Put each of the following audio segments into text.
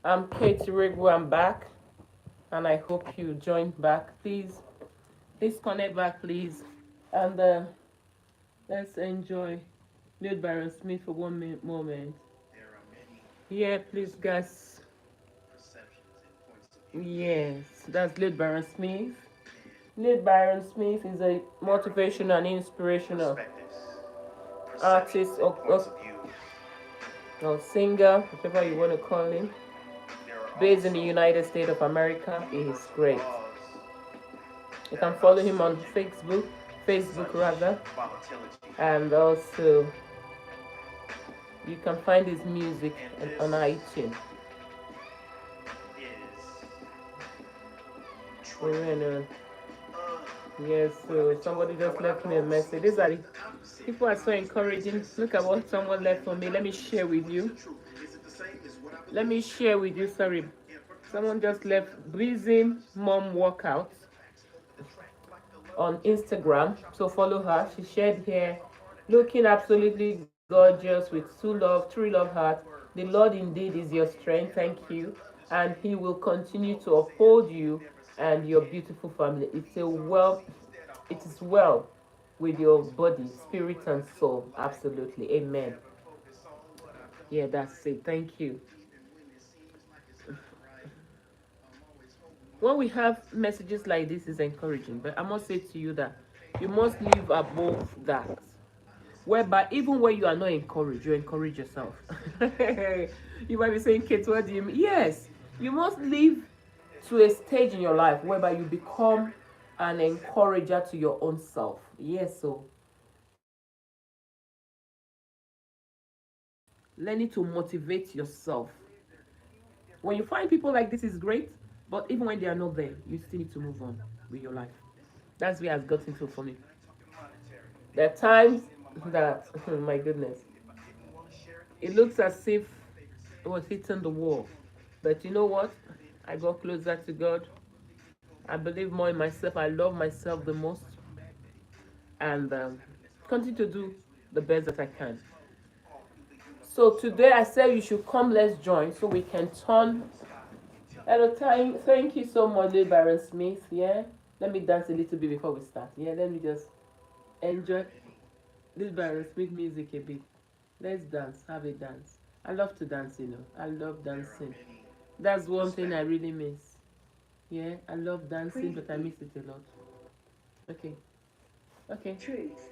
I'm Katie Rigbo. I'm back, and I hope you join back. Please connect back, please, and let's enjoy Lil Byron Smith for one moment. Yeah, please, guys. Yes, that's Lil Byron Smith. Lil Byron Smith is a motivational and inspirational artist or singer, whatever you want to call him, based in the United States of America. He is great. You can follow him on Facebook rather, and also you can find his music on iTunes. Oh, yes, so somebody just left me a message. These are the people are so encouraging. Look at what someone left for me. Let me share with you. Let me share with you. Sorry, someone just left Breezy Mom Workouts on Instagram. So follow her. She shared here, looking absolutely gorgeous with true love heart. The Lord indeed is your strength. Thank you. And He will continue to uphold you and your beautiful family. It is well with your body, spirit, and soul. Absolutely. Amen. Yeah, that's it. Thank you. When we have messages like this, is encouraging. But I must say to you that you must live above that, whereby even when you are not encouraged, you encourage yourself. You might be saying, Kate, what do you mean? Yes, you must live to a stage in your life whereby you become an encourager to your own self. Yes, so learning to motivate yourself. When you find people like this is great, but even when they are not there, you still need to move on with your life. That's where I've gotten to for me. There are times that, my goodness, it looks as if it was hitting the wall. But you know what? I got closer to God. I believe more in myself. I love myself the most. And continue to do the best that I can. So today I said you should come, let's join so we can turn. Hello, time. Thank you so much, Lil Byron Smith. Yeah. Let me dance a little bit before we start. Yeah, let me just enjoy Lil Byron Smith music a bit. Let's dance, have a dance. I love to dance, you know. I love dancing. That's one thing I really miss. Yeah, I love dancing, but I miss it a lot. Okay, okay. Truth.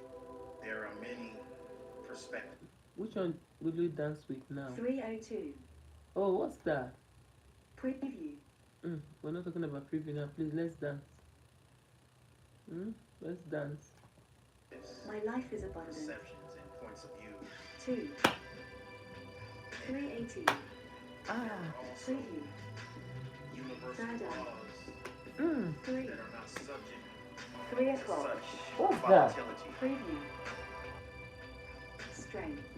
Which one will you dance with now? 302. Oh, what's that? Preview. We're not talking about preview now. Please, let's dance. Let's dance. My life is abundant. 2. 380. Ah. Preview. Dada. 3. 3 o'clock. What's that? Preview. Strength.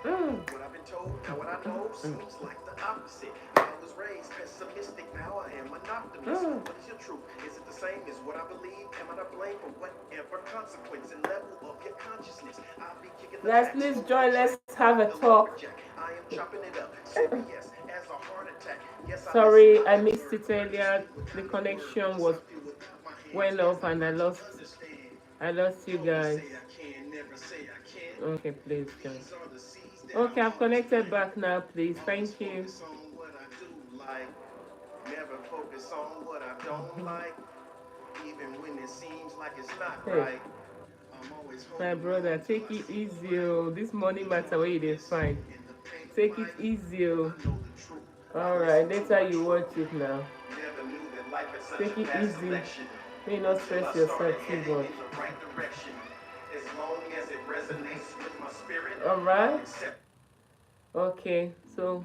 What I've been told, now what I know seems like the opposite. I was raised pessimistic, now I am an optimist. What is your truth? Is it the same as what I believe? Am I to blame for whatever consequence and level of your consciousness? I'll be kicking the let's please join, let's have a talk. I am chopping it up. Serious as a heart attack. Yes, sorry, I missed it earlier. The connection was went off and I lost you guys. Okay, please, guys. Okay, I've connected back now, please. Thank you. Never focus on what I don't like, even when it seems like it's not right. My brother, take it easy. This money matter where you didn't find. Take it easy. Alright, later you watch it now. Take it easy. May not stress yourself too much. Alright? Okay, so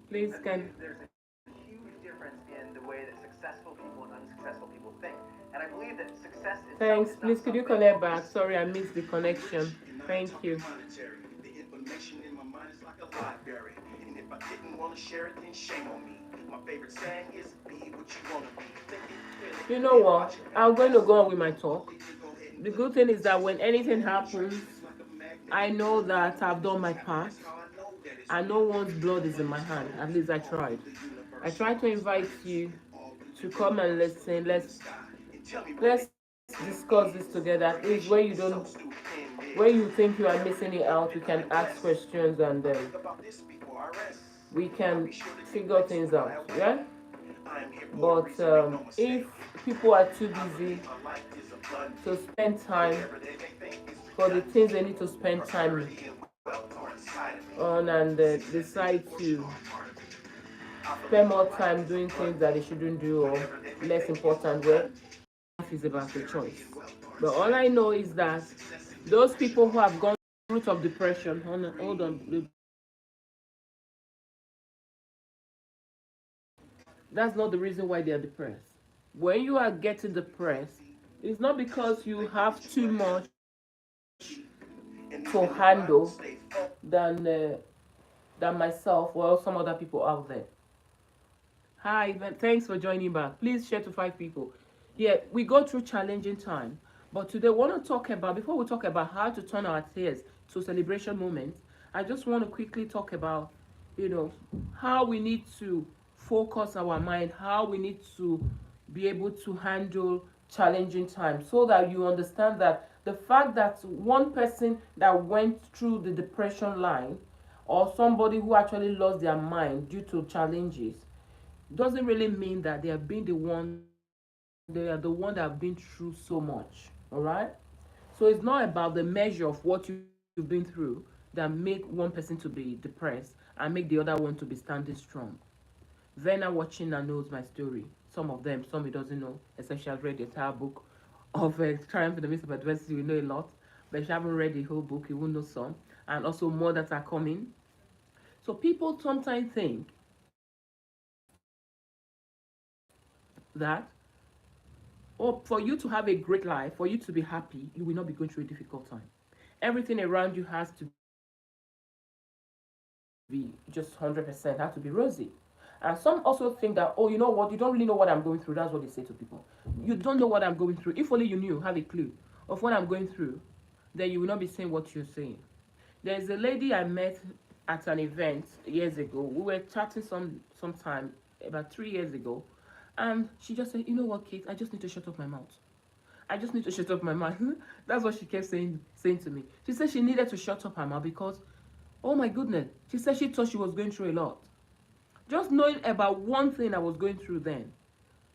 please can. There's a huge difference in the way that successful people and unsuccessful people think. And I believe that success is. Thanks. Please, could you connect back? Sorry, I missed the connection. Thank you. The information in my mind is like a library. And if I didn't want to share it, then shame on me. My favorite saying is be what you want to be. You know what? I'm going to go on with my talk. The good thing is that when anything happens, I know that I've done my part and no one's blood is in my hand. At least I tried. I tried to invite you to come and listen. Let's discuss this together. At least where you think you are missing it out, we can ask questions and we can figure things out. Yeah. But if people are too busy to spend time for the things they need to spend time on and decide to spend more time doing things that they shouldn't do or less important, well, life is about a choice. But all I know is that those people who have gone through the root of depression, hold on, that's not the reason why they are depressed. When you are getting depressed, it's not because you have too much to handle than than myself or some other people out there. Hi, thanks for joining back. Please share to 5 people. Yeah, we go through challenging time, but today we want to talk about, before we talk about how to turn our tears to celebration moments, I just want to quickly talk about, you know, how we need to focus our mind, how we need to be able to handle challenging times so that you understand that the fact that one person that went through the depression line or somebody who actually lost their mind due to challenges doesn't really mean that they have been the one they are the one that have been through so much. All right, so it's not about the measure of what you've been through that make one person to be depressed and make the other one to be standing strong. Vena watching and knows my story. Some of them, some he doesn't know, especially I've read the entire book of Triumph in the Midst of Adversity. We know a lot, but if you haven't read the whole book, you will know some, and also more that are coming. So people sometimes think that, or for you to have a great life, for you to be happy, you will not be going through a difficult time. Everything around you has to be just 100%, has to be rosy. And some also think that, oh, you know what, you don't really know what I'm going through. That's what they say to people. You don't know what I'm going through. If only you knew, have a clue of what I'm going through, then you will not be saying what you're saying. There's a lady I met at an event years ago. We were chatting sometime about 3 years ago, and she just said, "You know what, Kate? I just need to shut up my mouth. I just need to shut up my mouth." That's what she kept saying to me. She said she needed to shut up her mouth because, oh my goodness, she said she thought she was going through a lot. Just knowing about one thing I was going through then,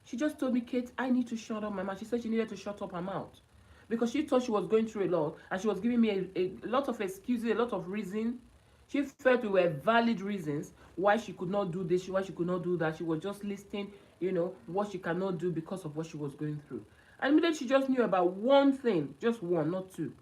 she just told me, "Kate, I need to shut up my mouth." She said she needed to shut up her mouth because she thought she was going through a lot, and she was giving me a lot of excuses, a lot of reasons. She felt they were valid reasons why she could not do this, why she could not do that. She was just listing, what she cannot do because of what she was going through. And immediately she just knew about one thing, just one, not two,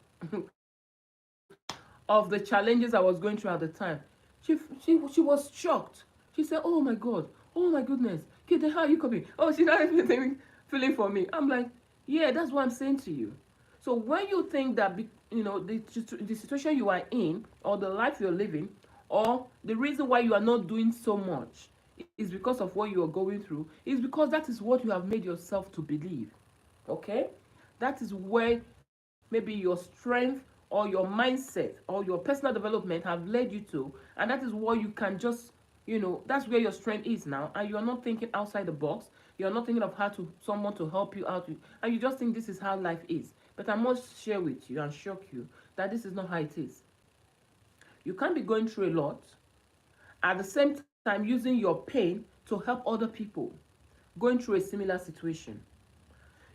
of the challenges I was going through at the time. She was shocked. She said, "Oh my God, oh my goodness, Kate, how are you coming? Oh, she's not even feeling for me." I'm like, yeah, that's what I'm saying to you. So when you think that the situation you are in, or the life you're living, or the reason why you are not doing so much is because of what you are going through, is because that is what you have made yourself to believe. Okay, that is where maybe your strength or your mindset or your personal development have led you to, and that is what you can just, that's where your strength is now, and you're not thinking outside the box. You're not thinking of how to someone to help you out, and you just think this is how life is. But I must share with you and shock you that this is not how it is. You can't be going through a lot at the same time using your pain to help other people going through a similar situation.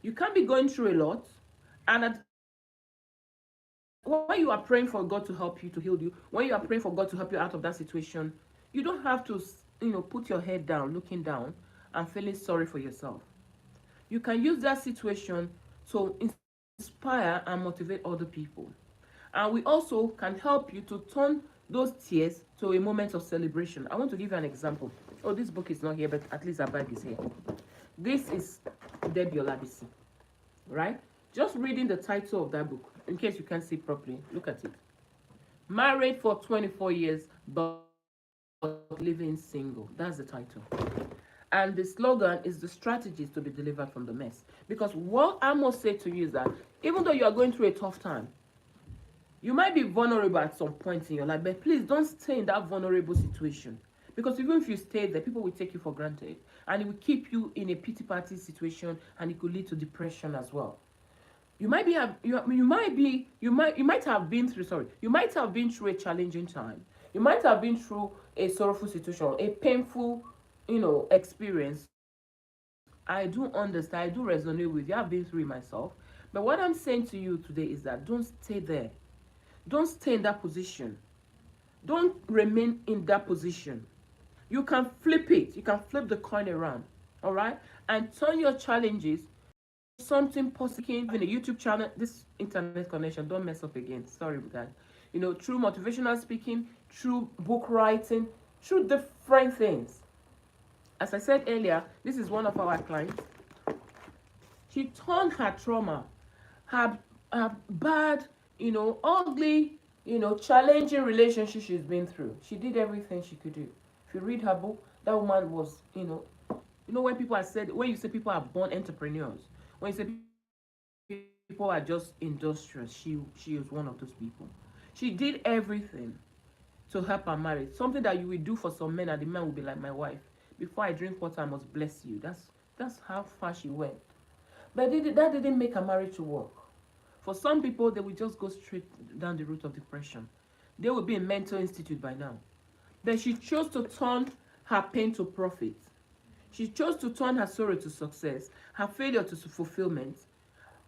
You can't be going through a lot, and when you are praying for God to help you, to heal you, when you are praying for God to help you out of that situation, you don't have to, put your head down, looking down, and feeling sorry for yourself. You can use that situation to inspire and motivate other people. And we also can help you to turn those tears to a moment of celebration. I want to give you an example. Oh, this book is not here, but at least our bag is here. This is Debbie Olabisi, right? Just reading the title of that book, in case you can't see properly, look at it. Married for 24 years, but living single. That's the title. And the slogan is the strategies to be delivered from the mess. Because what I must say to you is that Even though you are going through a tough time, you might be vulnerable at some point in your life, but please don't stay in that vulnerable situation. Because even if you stay there, people will take you for granted. And it will keep you in a pity party situation, and it could lead to depression as well. You might be you might have been through, sorry, you might have been through a challenging time. You might have been through a sorrowful situation, a painful, experience. I do understand, I do resonate with you. I've been through it myself. But what I'm saying to you today is that don't stay there. Don't stay in that position. Don't remain in that position. You can flip it. You can flip the coin around. All right? And turn your challenges something positive. Even a YouTube channel, this internet connection, don't mess up again. Sorry about that. Through motivational speaking, through book writing, through different things. As I said earlier, this is one of our clients. She turned her trauma, her bad, ugly, challenging relationship she's been through. She did everything she could do. If you read her book, that woman was, when people are said, when you say people are born entrepreneurs, when you say people are just industrious, she is one of those people. She did everything to help her marriage. Something that you will do for some men, and the man will be like, my wife, before I drink water, I must bless you. That's how far she went. But that didn't make her marriage to work. For some people, they will just go straight down the route of depression. They will be in mental institute by now. But she chose to turn her pain to profit. She chose to turn her sorrow to success, her failure to fulfillment,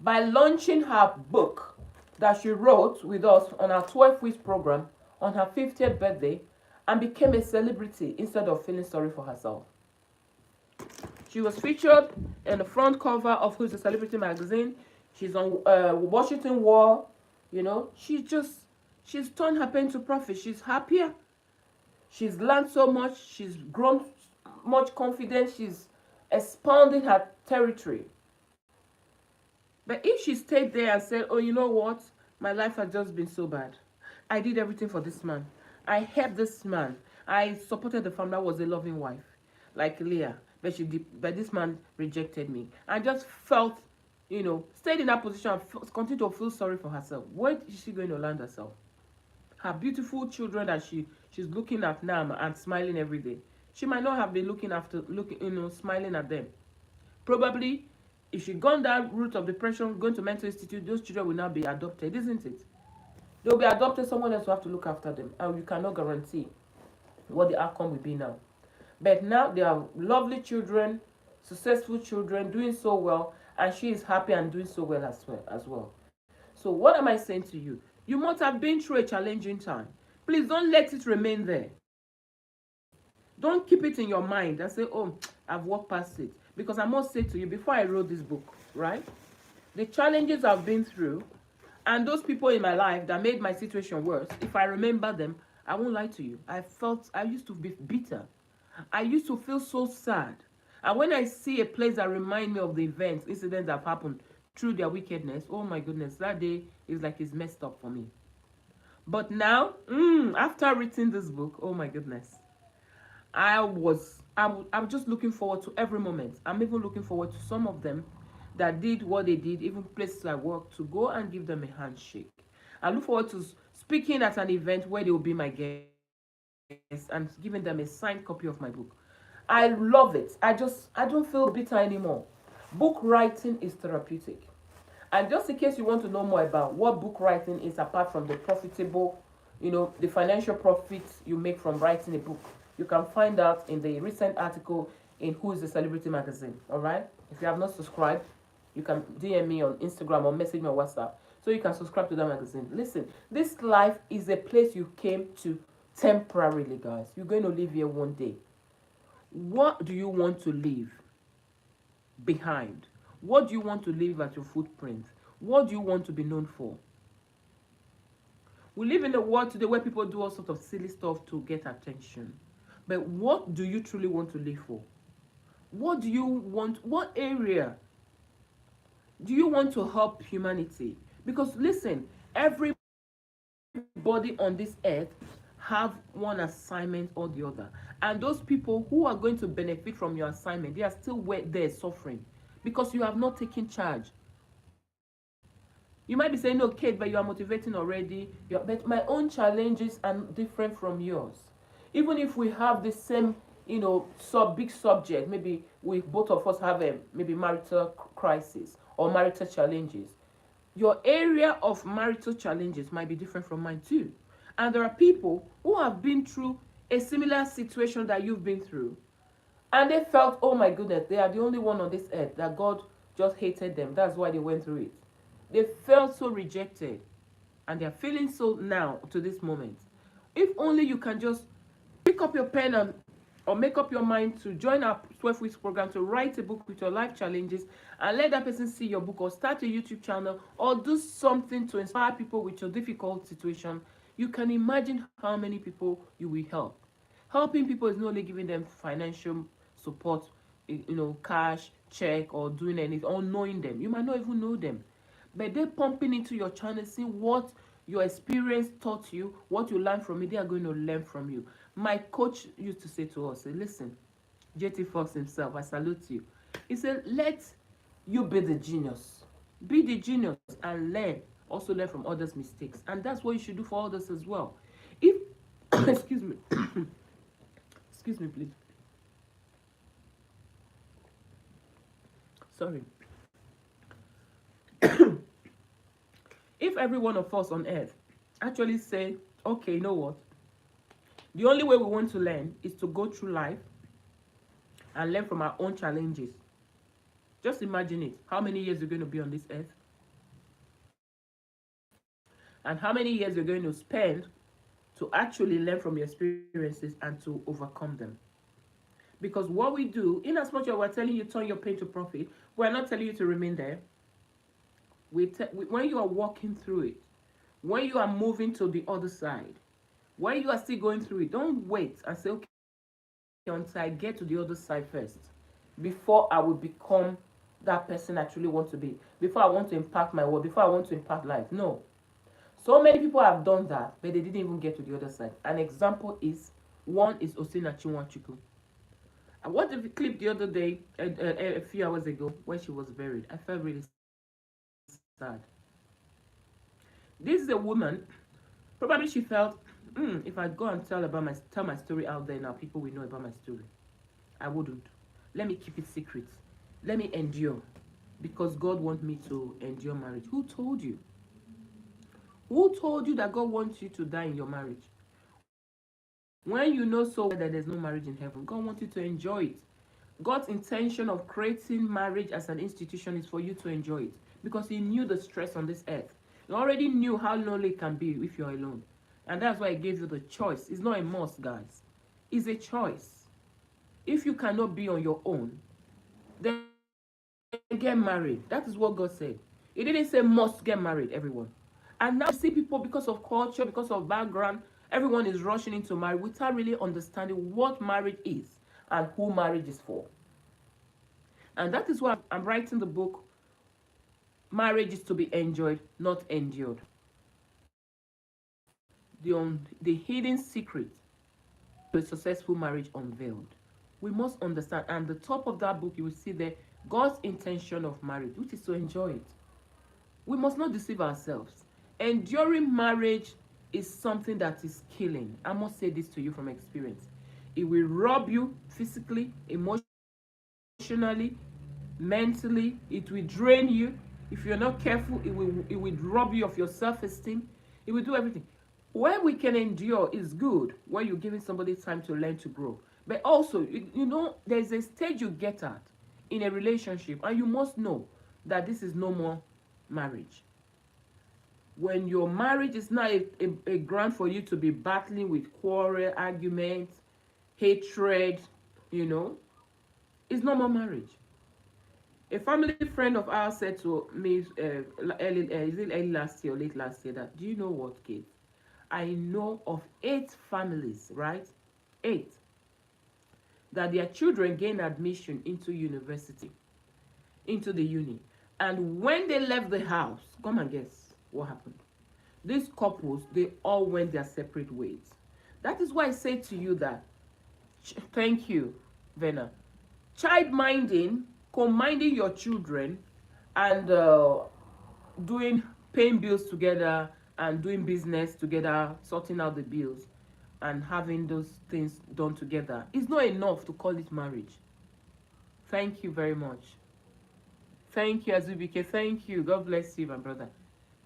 by launching her book that she wrote with us on our 12-week program on her 50th birthday, and became a celebrity instead of feeling sorry for herself. She was featured in the front cover of Who's a Celebrity magazine. She's on Washington Wall. She's turned her pain to profit. She's happier. She's learned so much. She's grown much confidence. She's expanding her territory. But if she stayed there and said, oh, you know what? My life has just been so bad. I did everything for this man. I helped this man. I supported the family. I was a loving wife, like Leah. But this man rejected me. I just felt, stayed in that position and continued to feel sorry for herself. Where is she going to land herself? Her beautiful children that she's looking at now and smiling every day. She might not have been smiling at them. Probably, if she gone that route of depression, going to mental institute, those children will now be adopted, isn't it? They'll be adopted, someone else will have to look after them, and you cannot guarantee what the outcome will be now. But now they are lovely children, successful children, doing so well, and she is happy and doing so well as well. So what am I saying to you? You must have been through a challenging time. Please don't let it remain there. Don't keep it in your mind and say, oh, I've walked past it. Because I must say to you, before I wrote this book, right? The challenges I've been through, and those people in my life that made my situation worse, if I remember them, I won't lie to you. I used to be bitter. I used to feel so sad. And when I see a place that reminds me of the events, incidents that have happened through their wickedness, oh my goodness, that day is like it's messed up for me. But now, after reading this book, oh my goodness, I'm just looking forward to every moment. I'm even looking forward to some of them that did what they did, even places I work, to go and give them a handshake. I look forward to speaking at an event where they will be my guests and giving them a signed copy of my book. I love it. I don't feel bitter anymore. Book writing is therapeutic. And just in case you want to know more about what book writing is, apart from the profitable, the financial profits you make from writing a book, you can find out in the recent article in Who is the Celebrity magazine. All right? If you have not subscribed, you can DM me on Instagram or message me on WhatsApp so you can subscribe to that magazine. Listen, this life is a place you came to temporarily, guys. You're going to live here one day. What do you want to leave behind? What do you want to leave as your footprint? What do you want to be known for? We live in a world today where people do all sorts of silly stuff to get attention. But what do you truly want to live for? What do you want? What area do you want to help humanity? Because listen, everybody on this earth have one assignment or the other. And those people who are going to benefit from your assignment, they are still there suffering because you have not taken charge You might be saying, no, Kate, but you are motivating already. But my own challenges are different from yours. Even if we have the same, big subject, maybe we both of us have a maybe marital crisis or marital challenges. Your area of marital challenges might be different from mine too. And there are people who have been through a similar situation that you've been through, and they felt, oh my goodness, they are the only one on this earth that God just hated them. That's why they went through it. They felt so rejected, and they're feeling so now to this moment. If only you can just pick up your pen and or make up your mind to join our 12 weeks program to write a book with your life challenges and let that person see your book, or start a YouTube channel, or do something to inspire people with your difficult situation, you can imagine how many people you will help. Helping people is not only giving them financial support, cash, check, or doing anything, or knowing them. You might not even know them, but they're pumping into your channel, see what your experience taught you, what you learned from it, they are going to learn from you. My coach used to say to us, say, listen, JT Fox himself, I salute you. He said, let you be the genius. Be the genius and learn. Also learn from others' mistakes. And that's what you should do for others as well. If, excuse me, excuse me, please. Sorry. If every one of us on earth actually say, okay, you know what? The only way we want to learn is to go through life and learn from our own challenges. Just imagine it. How many years you're going to be on this earth? And how many years you're going to spend to actually learn from your experiences and to overcome them. Because what we do, in as much as we're telling you turn your pain to profit, we're not telling you to remain there. When you are walking through it, when you are moving to the other side, when you are still going through it, don't wait and say, okay, until I get to the other side first, before I will become that person I truly want to be, before I want to impact my world, before I want to impact life. No. So many people have done that, but they didn't even get to the other side. An example is, one is Osina Chinwachukwu. I watched a clip the other day, a few hours ago, when she was buried. I felt really sad. This is a woman, probably she felt, if I go and tell my story out there now, people will know about my story. I wouldn't. Let me keep it secret. Let me endure. Because God wants me to endure marriage. Who told you? Who told you that God wants you to die in your marriage? When you know so well that there's no marriage in heaven, God wants you to enjoy it. God's intention of creating marriage as an institution is for you to enjoy it. Because He knew the stress on this earth. He already knew how lonely it can be if you're alone. And that's why He gave you the choice. It's not a must, guys. It's a choice. If you cannot be on your own, then get married. That is what God said. He didn't say must get married, everyone. And now you see people, because of culture, because of background, everyone is rushing into marriage without really understanding what marriage is and who marriage is for. And that is why I'm writing the book, Marriage is to be enjoyed, not endured. The hidden secret to a successful marriage unveiled. We must understand. And the top of that book, you will see there, God's intention of marriage, which is to enjoy it. We must not deceive ourselves. Enduring marriage is something that is killing. I must say this to you from experience. It will rob you physically, emotionally, mentally. It will drain you. If you're not careful, it will rob you of your self-esteem. It will do everything. When we can endure is good, when you're giving somebody time to learn to grow. But also, there's a stage you get at in a relationship, and you must know that this is no more marriage. When your marriage is not a ground for you to be battling with quarrel, arguments, hatred, it's no more marriage. A family friend of ours said to me, is it early last year or late last year, that, do you know what, Kate? I know of 8 families, right? 8. That their children gain admission into university, into the uni. And when they left the house, come and guess what happened. These couples, they all went their separate ways. That is why I say to you that, thank you, Vena. Child minding, co-minding your children, and doing paying bills together and doing business together, sorting out the bills and having those things done together is not enough to call it marriage. Thank you very much. Thank you, Azubike. Thank you. God bless you, my brother.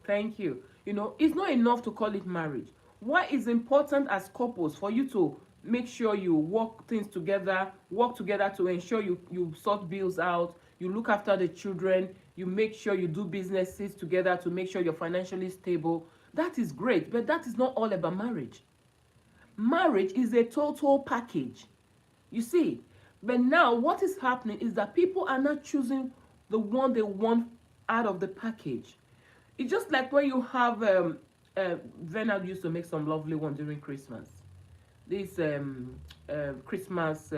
Thank you. You know, it's not enough to call it marriage. Why is important as couples for you to make sure you work together to ensure you sort bills out, you look after the children, you make sure you do businesses together to make sure you're financially stable. That is great, but that is not all about marriage. Marriage is a total package. You see, but now what is happening is that people are not choosing the one they want out of the package. It's just like when you have Vena used to make some lovely one during Christmas. This Christmas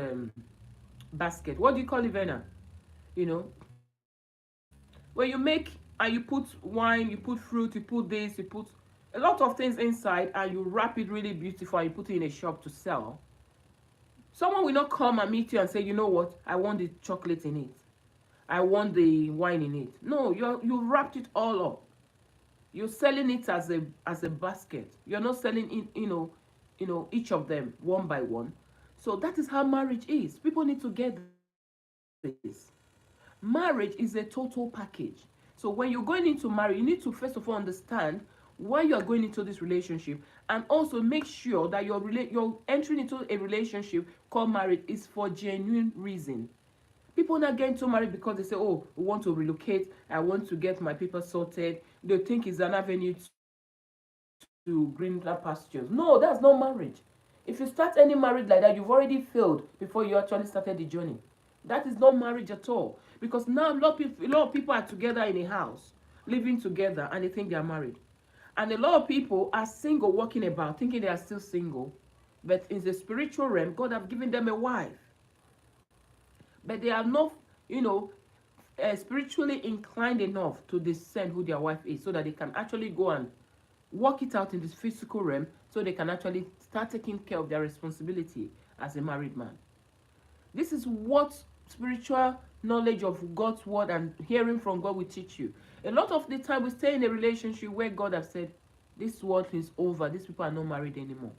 basket. What do you call it, Vena? You know, when you make and you put wine, you put fruit, you put this, you put a lot of things inside, and you wrap it really beautiful and you put it in a shop to sell. Someone will not come and meet you and say, you know what, I want the chocolate in it, I want the wine in it. No, you wrapped it all up. You're selling it as a basket. You're not selling it, each of them one by one. So that is how marriage is. People need to get this. Marriage is a total package. So when you're going into marriage, you need to first of all understand why you are going into this relationship, and also make sure that you're entering into a relationship called marriage is for genuine reason. People not getting to married because they say, oh, we want to relocate, I want to get my people sorted. They think it's an avenue to greener pastures. No, that's not marriage. If you start any marriage like that, you've already failed before you actually started the journey. That is not marriage at all. Because now a lot of people are together in a house, living together, and they think they are married. And a lot of people are single, walking about, thinking they are still single. But in the spiritual realm, God have given them a wife. But they are not, spiritually inclined enough to discern who their wife is, so that they can actually go and work it out in this physical realm, so they can actually start taking care of their responsibility as a married man. This is what spiritual knowledge of God's word and hearing from God will teach you. A lot of the time we stay in a relationship where God has said, this world is over, these people are not married anymore.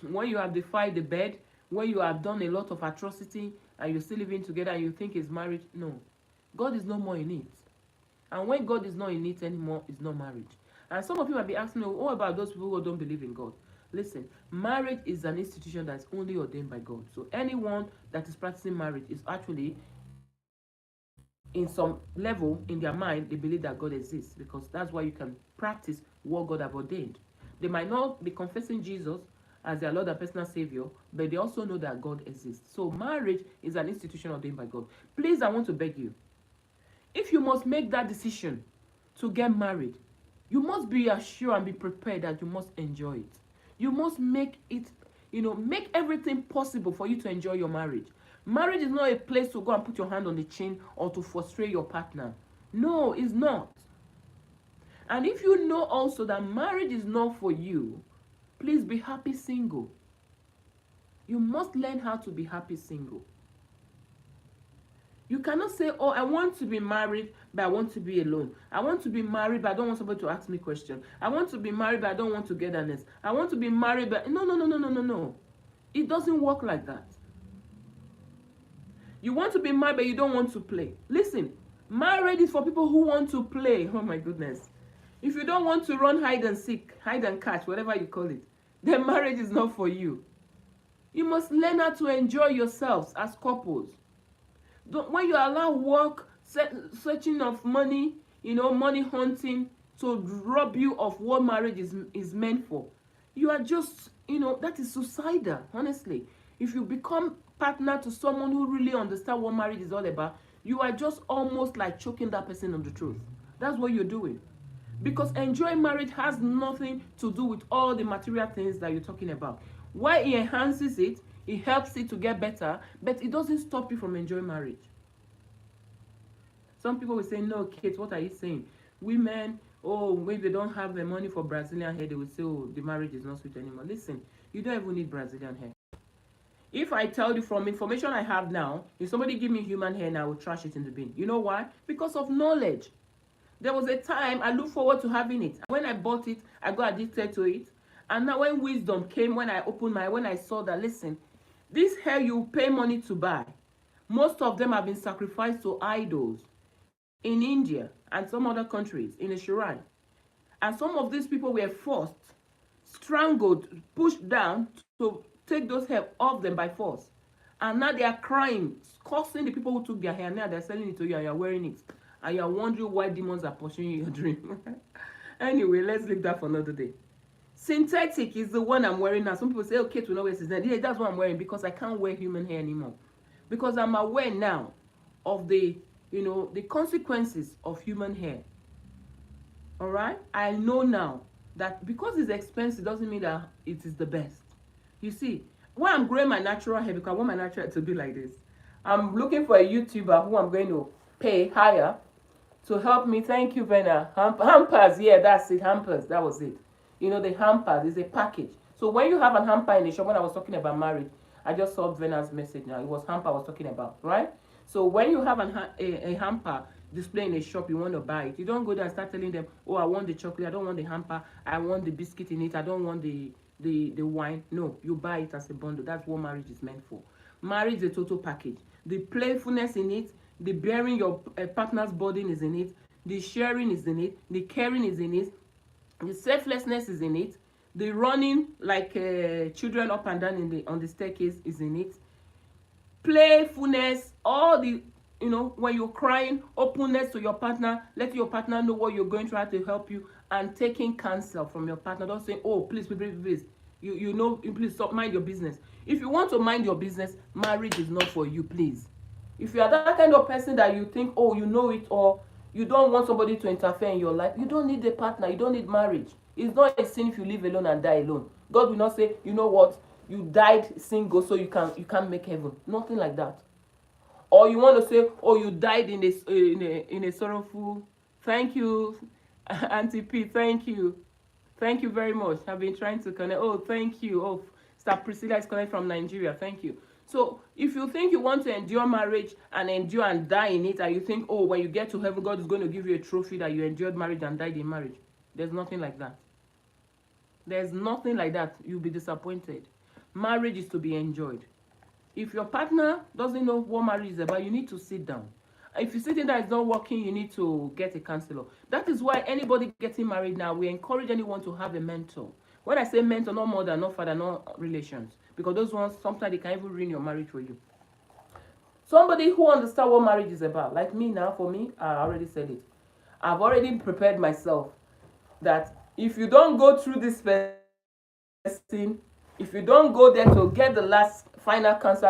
When you have defied the bed, when you have done a lot of atrocity and you're still living together and you think it's marriage, no. God is no more in it. And when God is not in it anymore, it's not marriage. And some of you might be asking me, what about those people who don't believe in God? Listen, marriage is an institution that's only ordained by God. So anyone that is practicing marriage is actually, in some level in their mind, they believe that God exists, because that's why you can practice what God have ordained. They might not be confessing Jesus as their Lord and personal Savior, but they also know that God exists. So marriage is an institution ordained by God. Please, I want to beg you, if you must make that decision to get married, you must be assured and be prepared that you must enjoy it. You must make it, make everything possible for you to enjoy your marriage. Marriage is not a place to go and put your hand on the chin or to frustrate your partner. No, it's not. And if you know also that marriage is not for you, please be happy single. You must learn how to be happy single. You cannot say, oh, I want to be married, but I want to be alone. I want to be married, but I don't want somebody to ask me questions. I want to be married, but I don't want togetherness. I want to be married, but no. It doesn't work like that. You want to be married, but you don't want to play. Listen, marriage is for people who want to play. Oh my goodness. If you don't want to run hide and seek, hide and catch, whatever you call it, then marriage is not for you. You must learn how to enjoy yourselves as couples. When you allow work, searching of money, money hunting to rob you of what marriage is meant for, you are just, that is suicidal, honestly. If you become partner to someone who really understands what marriage is all about, you are just almost like choking that person on the truth. That's what you're doing. Because enjoying marriage has nothing to do with all the material things that you're talking about. Why it enhances it, it helps it to get better, but it doesn't stop you from enjoying marriage. Some people will say, no, Kate, what are you saying? Women, oh, when they don't have the money for Brazilian hair, they will say, oh, the marriage is not sweet anymore. Listen, you don't even need Brazilian hair. If I tell you from information I have now, if somebody give me human hair now, I will trash it in the bin. You know why? Because of knowledge. There was a time I looked forward to having it. When I bought it, I got addicted to it. And now when wisdom came, when I saw that, listen, this hair you pay money to buy, most of them have been sacrificed to idols in India and some other countries in a shrine. And some of these people were forced, strangled, pushed down to take those hair off them by force. And now they are crying, cursing the people who took their hair. Now they're selling it to you and you're wearing it. And you're wondering why demons are pursuing your dream. Anyway, let's leave that for another day. Synthetic is the one I'm wearing now. Some people say, okay, to know where it's yeah, that's what I'm wearing because I can't wear human hair anymore. Because I'm aware now of the consequences of human hair. All right? I know now that because it's expensive doesn't mean that it is the best. You see, when I'm growing my natural hair, because I want my natural hair to be like this, I'm looking for a YouTuber who I'm going to pay higher to help me. Thank you, Vena. Hampers, yeah, that's it. Hampers, that was it. The hampers is a package. So when you have an hamper in a shop, when I was talking about marriage, I just saw Vena's message now. It was hamper I was talking about, right? So when you have a hamper display in a shop, you want to buy it. You don't go there and start telling them, oh, I want the chocolate, I don't want the hamper, I want the biscuit in it, I don't want the wine. No, you buy it as a bundle. That's what marriage is meant for. Marriage is a total package. The playfulness in it, the bearing your partner's burden is in it, the sharing is in it, the caring is in it, the selflessness is in it, the running like children up and down on the staircase is in it, playfulness, all the when you're crying, openness to your partner, letting your partner know what you're going through, how to help you, and taking counsel from your partner. Don't say, oh, please, please stop, mind your business. If you want to mind your business, marriage is not for you, please. If you are that kind of person that you think, oh, you know it, or you don't want somebody to interfere in your life, you don't need a partner, you don't need marriage. It's not a sin if you live alone and die alone. God will not say, you know what, you died single so you can't make heaven. Nothing like that. Or you want to say, oh, you died in a sorrowful. Thank you, Auntie P. Thank you very much. I've been trying to connect. Oh, thank you. Oh, Star Priscilla is connected from Nigeria. Thank you. So if you think you want to endure marriage and endure and die in it, and you think, oh, when you get to heaven, God is going to give you a trophy that you endured marriage and died in marriage, there's nothing like that. There's nothing like that. You'll be disappointed. Marriage is to be enjoyed. If your partner doesn't know what marriage is about, you need to sit down. If you sitting there is not working, you need to get a counselor. That is why anybody getting married now, we encourage anyone to have a mentor. When I say mentor, not mother, not father, not relations, because those ones sometimes they can even ruin your marriage for you. Somebody who understands what marriage is about, like me now. For me, I already said it. I've already prepared myself that if you don't go through this person, if you don't go there to get the last final counsel,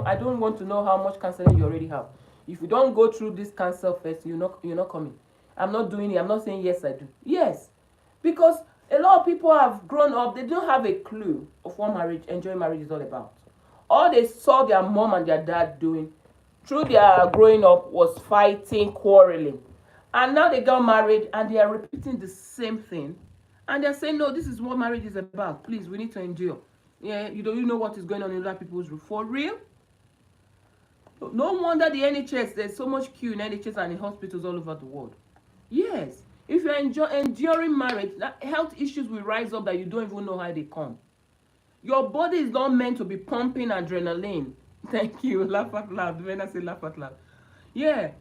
I don't want to know how much counseling you already have. If you don't go through this counsel first, you're not coming. I'm not doing it. I'm not saying yes I do. Yes, because a lot of people have grown up, they don't have a clue of what enjoying marriage is all about. All they saw their mom and their dad doing through their growing up was fighting, quarreling. And now they got married and they are repeating the same thing. And they're saying, no, this is what marriage is about. Please, we need to endure. Yeah, you know what is going on in other people's roof. For real? No wonder the NHS, there's so much queue in NHS and in hospitals all over the world. Yes. If you're enduring marriage, health issues will rise up that you don't even know how they come. Your body is not meant to be pumping adrenaline. Thank you. Laugh out loud. When I say laugh out loud. Yeah.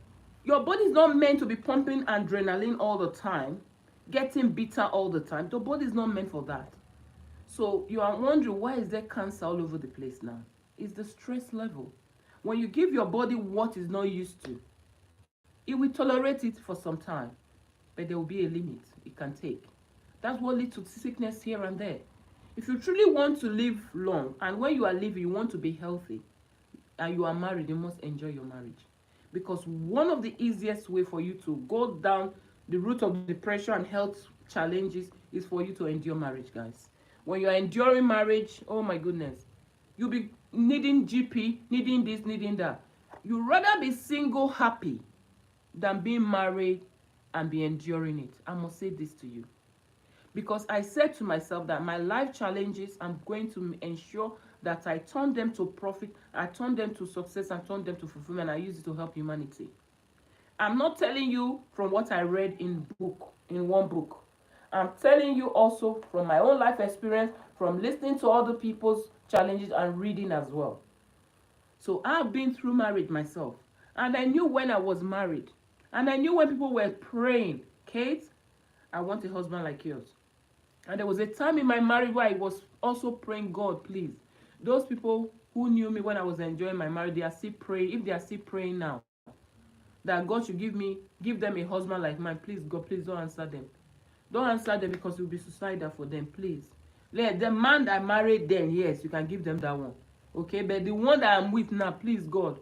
Your body is not meant to be pumping adrenaline all the time, getting bitter all the time. The body is not meant for that. So you are wondering, why is there cancer all over the place now? It's the stress level. When you give your body what it's not used to, it will tolerate it for some time, but there will be a limit it can take. That's what leads to sickness here and there. If you truly want to live long, and when you are living, you want to be healthy, and you are married, you must enjoy your marriage. Because one of the easiest way for you to go down the route of depression and health challenges is for you to endure marriage, guys. When you're enduring marriage, oh my goodness, you'll be needing GP, needing this, needing that. You'd rather be single happy than being married and be enduring it. I must say this to you. Because I said to myself that my life challenges, I'm going to ensure that I turn them to profit, I turn them to success, I turn them to fulfillment, I use it to help humanity. I'm not telling you from what I read in one book. I'm telling you also from my own life experience, from listening to other people's challenges and reading as well. So I've been through marriage myself. And I knew when I was married. And I knew when people were praying, Kate, I want a husband like yours. And there was a time in my marriage where I was also praying, God, please. Those people who knew me when I was enjoying my marriage, they are still praying. If they are still praying now, that God should give them a husband like mine, please, God, please don't answer them. Don't answer them because it will be suicidal for them, please. The man that I married then, yes, you can give them that one. Okay, but the one that I'm with now, please, God,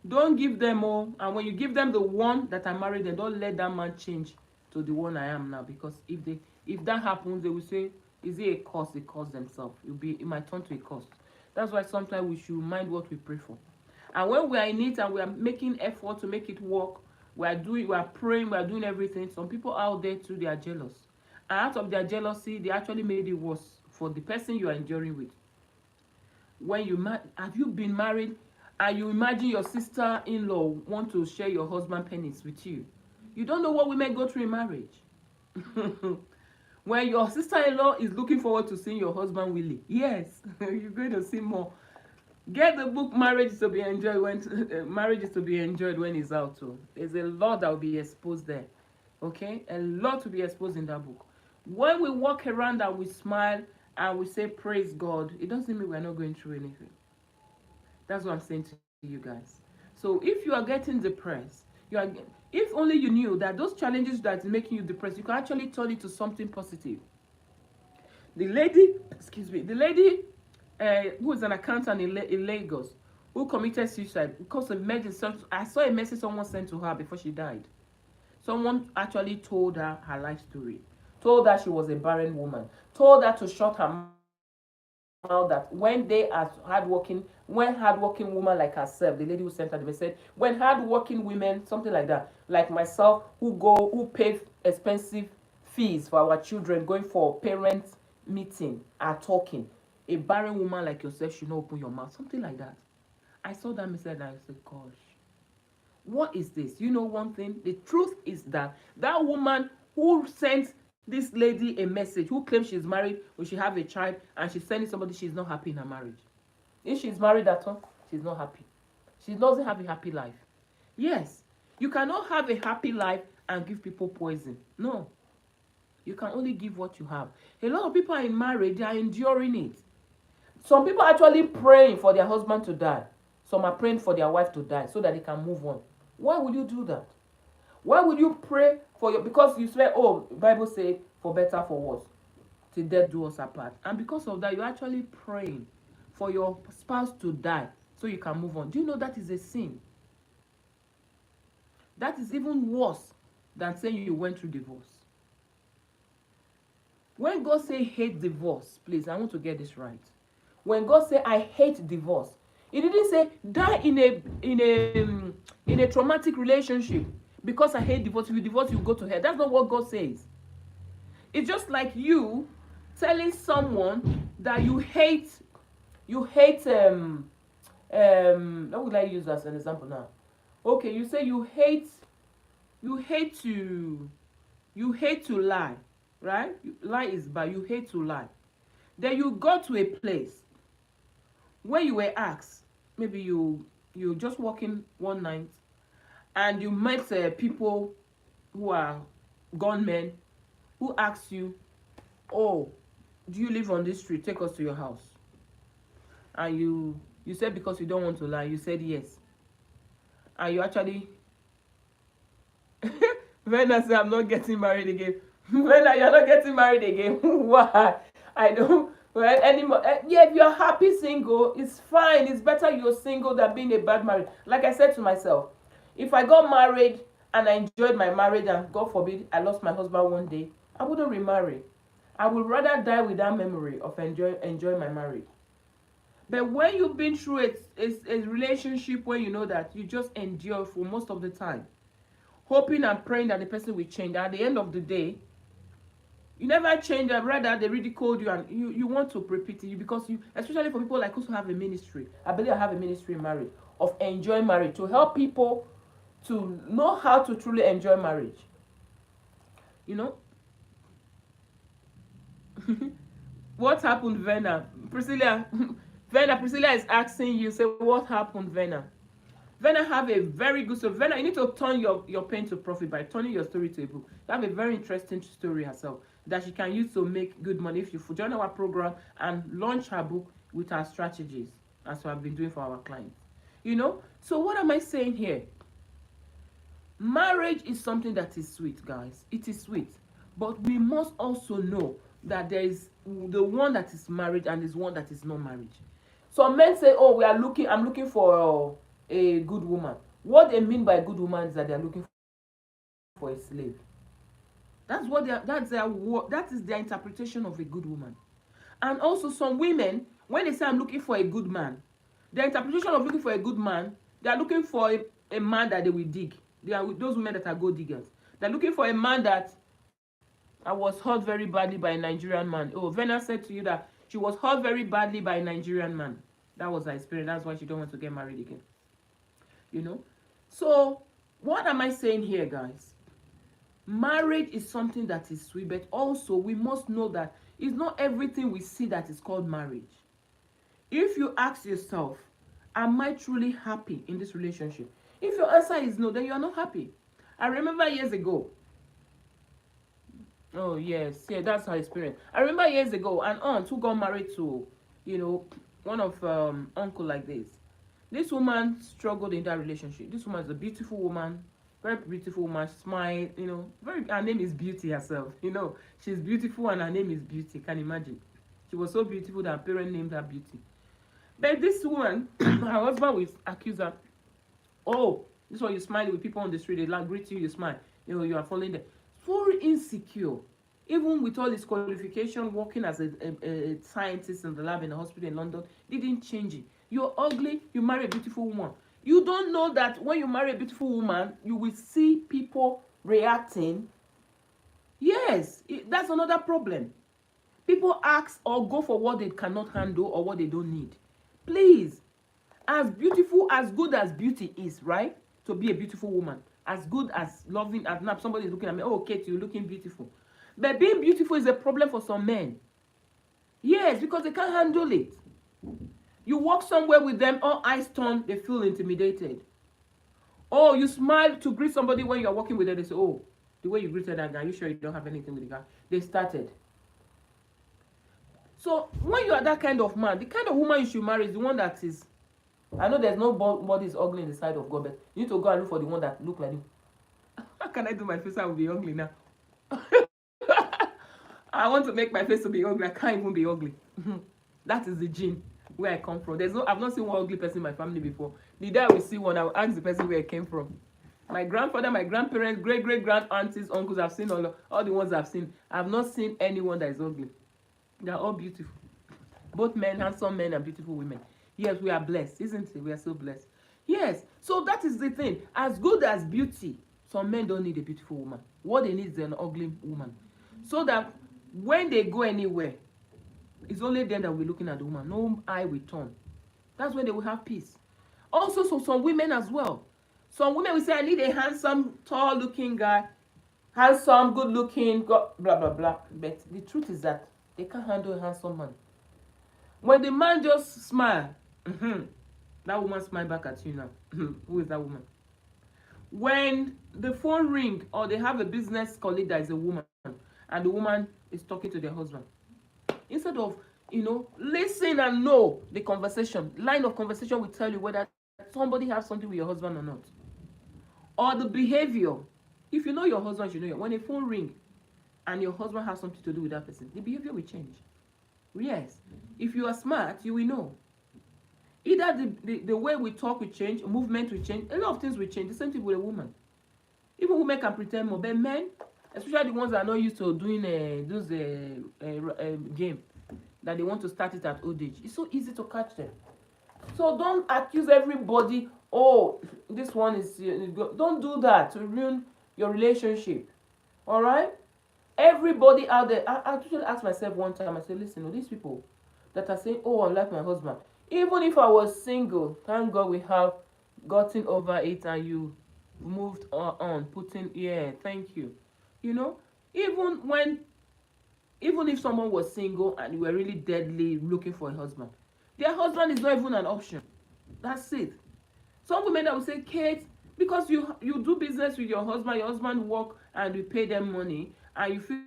don't give them all. And when you give them the one that I married, then don't let that man change to the one I am now. Because if that happens, they will say, is it a curse? They curse themselves. It might turn to a curse. That's why sometimes we should mind what we pray for. And when we are in it and we are making effort to make it work, we are praying, we are doing everything. Some people out there too, they are jealous. And out of their jealousy, they actually made it worse for the person you are enduring with. When have you been married and you imagine your sister-in-law want to share your husband penis with you? You don't know what women go through in marriage. When your sister-in-law is looking forward to seeing your husband Willie, yes, you're going to see more. Get the book Marriage is to be Enjoyed when Marriage is to be Enjoyed when it's out too. There's a lot that will be exposed there. Okay? A lot to be exposed in that book. When we walk around and we smile and we say praise God, it doesn't mean we're not going through anything. That's what I'm saying to you guys. So if you are getting depressed, if only you knew that those challenges that is making you depressed, you can actually turn it to something positive. The lady who is an accountant in Lagos, who committed suicide because of medicine. I saw a message someone sent to her before she died. Someone actually told her life story, told her she was a barren woman, told her to shut her mouth, that when hardworking woman like herself, the lady who sent her the message, when hardworking women, something like that, like myself, who pay expensive fees for our children, going for parents meeting, are talking, a barren woman like yourself should not open your mouth, something like that. I saw that message and I said, gosh, what is this? You know one thing, the truth is that woman who sent this lady a message, who claims she's married or she have a child, and she's sending somebody, she's not happy in her marriage. If she's married at all, she's not happy. She doesn't have a happy life. Yes, you cannot have a happy life and give people poison. No, you can only give what you have. A lot of people are in marriage, they are enduring it. Some people are actually praying for their husband to die. Some are praying for their wife to die so that they can move on. Why would you do that? Why would you pray for because you swear, oh, the Bible says, for better, for worse, till death do us apart. And because of that, you're actually praying for your spouse to die so you can move on. Do you know that is a sin? That is even worse than saying you went through divorce. When God say hate divorce, please, I want to get this right. When God say I hate divorce, He didn't say die in a traumatic relationship because I hate divorce. If you divorce, you go to hell. That's not what God says. It's just like you telling someone that you hate what would I use as an example now? Okay, you say you hate to lie, right? Lie is bad. You hate to lie. Then you got to a place where you were asked, maybe you just walking one night and you met people who are gunmen who asked you, oh, do you live on this street? Take us to your house. And you said because you don't want to lie, you said yes. And you actually when I say I'm not getting married again, when you're not getting married again, why? I don't well anymore. Yeah, if you're happy single, it's fine. It's better you're single than being a bad married. Like I said to myself, if I got married and I enjoyed my marriage and God forbid I lost my husband one day, I wouldn't remarry. I would rather die with that memory of enjoying my marriage. But when you've been through a relationship where you know that you just endure for most of the time, hoping and praying that the person will change, at the end of the day, you never change, rather they ridiculed you, and you want to repeat it because you, especially for people like us who have a ministry. I believe I have a ministry in marriage of enjoying marriage to help people to know how to truly enjoy marriage. You know, what happened, Vena? Priscilla, Vena, Priscilla is asking you, say, what happened, Vena? Vena have a very good story. Vena, you need to turn your pain to profit by turning your story to a book. You have a very interesting story herself that she can use to make good money if you join our program and launch her book with her strategies, as we have been doing for our clients. You know? So what am I saying here? Marriage is something that is sweet, guys. It is sweet. But we must also know that there is the one that is married and is one that is not married. Some men say, oh, I'm looking for a good woman. What they mean by a good woman is that they're looking for a slave. That is their interpretation of a good woman. And also some women, when they say I'm looking for a good man, their interpretation of looking for a good man, they are looking for a man that they will dig. They are those women that are gold diggers. They're looking for a man that I was hurt very badly by a Nigerian man. Oh, Vena said to you that she was hurt very badly by a Nigerian man. That was her experience. That's why she don't want to get married again. You know? So, what am I saying here, guys? Marriage is something that is sweet, but also we must know that it's not everything we see that is called marriage. If you ask yourself, am I truly happy in this relationship? If your answer is no, then you are not happy. I remember years ago. Oh, yes. Yeah, that's her experience. I remember years ago, an aunt who got married to, one of uncle like this. This woman struggled in that relationship. This woman is a beautiful woman, very beautiful woman, smile, her name is Beauty herself. She's beautiful and her name is Beauty. Can you imagine? She was so beautiful that her parents named her Beauty. But this woman, her husband will accuse her, oh, this one you smile with people on the street, they like greet you, you smile. You are falling there. Very insecure. Even with all his qualification, working as a scientist in the lab in the hospital in London, didn't change it. You're ugly, you marry a beautiful woman. You don't know that when you marry a beautiful woman, you will see people reacting. Yes, that's another problem. People ask or go for what they cannot handle or what they don't need. Please, as beautiful, as good as beauty is, right? To be a beautiful woman, as good as loving, as now somebody is looking at me, oh, Kate, you're looking beautiful. But being beautiful is a problem for some men. Yes, because they can't handle it. You walk somewhere with them, all eyes turned, they feel intimidated. Oh, you smile to greet somebody when you're walking with them, they say, oh, the way you greeted that guy, you sure you don't have anything with the guy? They started. So when you are that kind of man, the kind of woman you should marry is the one that is, I know there's nobody is ugly in the sight of God, but you need to go and look for the one that look like you. How can I do my face? I will be ugly now. I want to make my face to be ugly. I can't even be ugly. That is the gene where I come from. I've not seen one ugly person in my family before. The day I will see one, I will ask the person where I came from. My grandfather, my grandparents, great-great-grand aunties, uncles, I've seen all the ones I've seen. I've not seen anyone that is ugly. They are all beautiful. Both men, handsome men, and beautiful women. Yes, we are blessed, isn't it? We are so blessed. Yes, so that is the thing. As good as beauty, some men don't need a beautiful woman. What they need is an ugly woman. So that when they go anywhere, it's only them that will be looking at the woman. No eye will turn. That's when they will have peace. Also, so some women as well. Some women will say, I need a handsome, tall-looking guy. Handsome, good-looking, blah, blah, blah. But the truth is that they can't handle a handsome man. When the man just smile, that woman smile back at you now. Who is that woman? When the phone ring or they have a business colleague that is a woman and the woman is talking to their husband, instead of listen and know the conversation, line of conversation will tell you whether somebody has something with your husband or not, or the behavior. If you know your husband, you know when a phone ring and your husband has something to do with that person, the behavior will change. Yes, if you are smart, you will know. Either the way we talk will change, movement will change, a lot of things will change. The same thing with a woman. Even women can pretend more, but men, especially the ones that are not used to doing those game, that they want to start it at old age, it's so easy to catch them. So don't accuse everybody, oh, this one is good. Don't do that to ruin your relationship. All right? Everybody out there, I actually asked myself one time, I said, listen, these people that are saying, oh, I like my husband. Even if I was single, thank God we have gotten over it and you moved on, putting, yeah, thank you. You know, even when, even if someone was single and you were really deadly looking for a husband, their husband is not even an option. That's it. Some women that will say, Kate, because you do business with your husband work and you pay them money, and you feel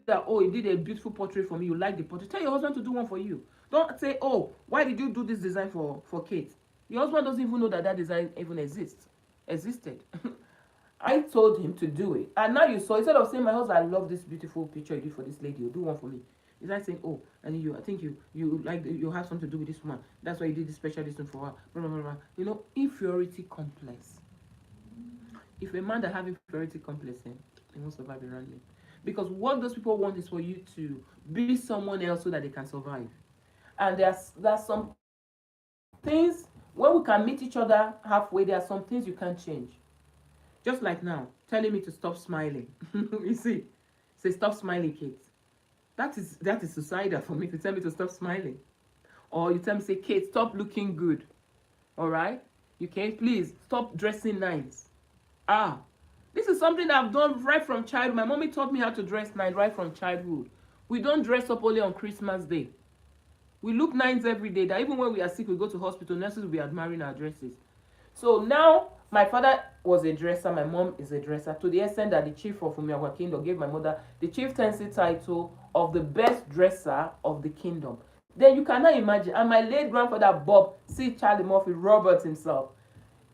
that, oh, he did a beautiful portrait for me, you like the portrait, tell your husband to do one for you. Don't say, oh, why did you do this design for Kate? Your husband doesn't even know that that design even existed. I told him to do it, and now you saw, instead of saying, my husband, I love this beautiful picture you did for this lady, you do one for me. It's like saying, oh, and I think you like, you have something to do with this woman. That's why you did this special this thing for her. Blah, blah, blah, blah. You know, inferiority complex. If a man that have inferiority complex, he won't survive around you. Because what those people want is for you to be someone else so that they can survive. And there's some things, when we can meet each other halfway, there are some things you can't change. Just like now, telling me to stop smiling. You see, say stop smiling, Kate. That is suicidal for me to tell me to stop smiling. Or you tell me, say, Kate, stop looking good. All right? You can please stop dressing nice. Ah, this is something that I've done right from childhood. My mommy taught me how to dress nice right from childhood. We don't dress up only on Christmas Day. We look nice every day. That even when we are sick, we go to hospital, nurses will be admiring our dresses. So now, my father was a dresser, my mom is a dresser, to the extent that the chief of Umiagwa Kingdom gave my mother the chieftaincy title of the best dresser of the kingdom. Then you cannot imagine. And my late grandfather Bob, see Charlie Murphy Roberts himself,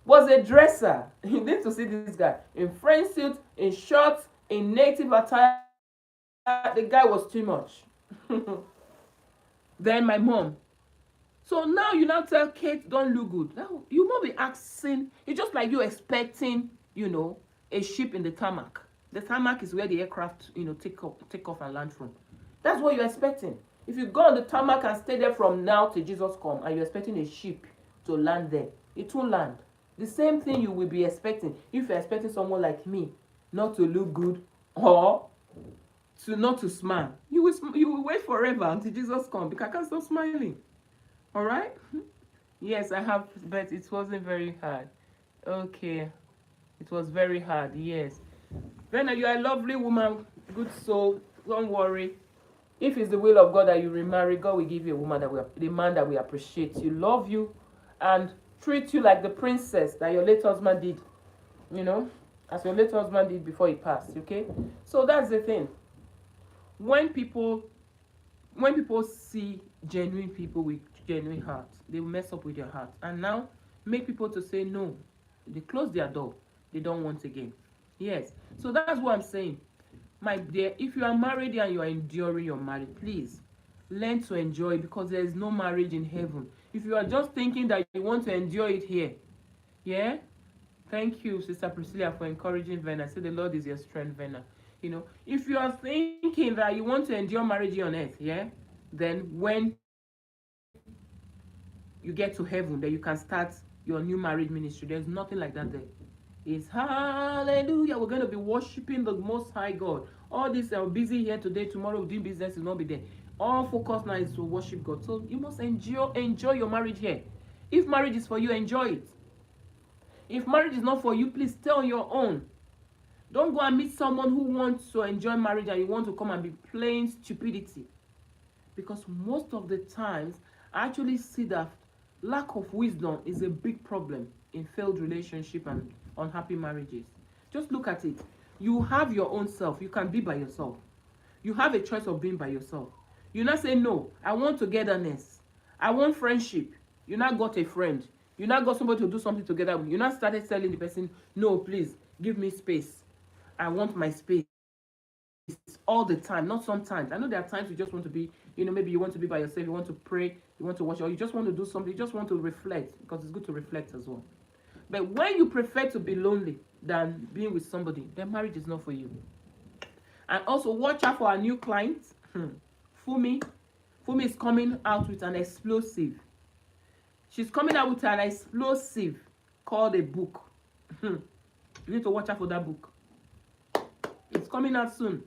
was a dresser. You need to see this guy in French suit, in shorts, in native attire. The guy was too much. Then my mom. So now you now tell Kate don't look good. Now you not be asking. It's just like you expecting, a ship in the tarmac. The tarmac is where the aircraft, take off and land from. That's what you're expecting. If you go on the tarmac and stay there from now till Jesus come, and you're expecting a ship to land there, it won't land. The same thing you will be expecting if you're expecting someone like me not to look good or to not to smile. You will wait forever until Jesus come because I can't stop smiling. All right? Yes, I have, but it wasn't very hard. Okay, it was very hard. Yes. Vena, you are a lovely woman, good soul. Don't worry. If it's the will of God that you remarry, God will give you a woman the man that will appreciate you, love you, and treat you like the princess that your late husband did. You know, as your late husband did before he passed. Okay, so that's the thing. When people see genuine people with genuine heart, they will mess up with your heart, and now make people to say no. They close their door. They don't want again. Yes. So that's what I'm saying. My dear, if you are married and you are enduring your marriage, please learn to enjoy it, because there is no marriage in heaven. If you are just thinking that you want to enjoy it here, yeah, thank you, Sister Priscilla, for encouraging Vena. Say the Lord is your strength, Vena. If you are thinking that you want to endure marriage here on earth, yeah, then when you get to heaven, then you can start your new marriage ministry. There's nothing like that there. It's hallelujah. We're going to be worshiping the Most High God. All this are busy here today, tomorrow doing business will not be there. All focus now is to worship God. So you must enjoy your marriage here. If marriage is for you, enjoy it. If marriage is not for you, please stay on your own. Don't go and meet someone who wants to enjoy marriage and you want to come and be playing stupidity. Because most of the times, I actually see that lack of wisdom is a big problem in failed relationship and unhappy marriages. Just look at it. You have your own self. You can be by yourself. You have a choice of being by yourself. You not say, no, I want togetherness. I want friendship. You not got a friend. You not got somebody to do something together with. You not started telling the person, no, please, give me space. I want my space all the time, not sometimes. I know there are times you just want to be, maybe you want to be by yourself, you want to pray, you want to watch, or you just want to do something, you just want to reflect, because it's good to reflect as well. But when you prefer to be lonely than being with somebody, then marriage is not for you. And also watch out for our new client, Fumi. Fumi is coming out with an explosive. She's coming out with an explosive called a book. You need to watch out for that book. It's coming out soon.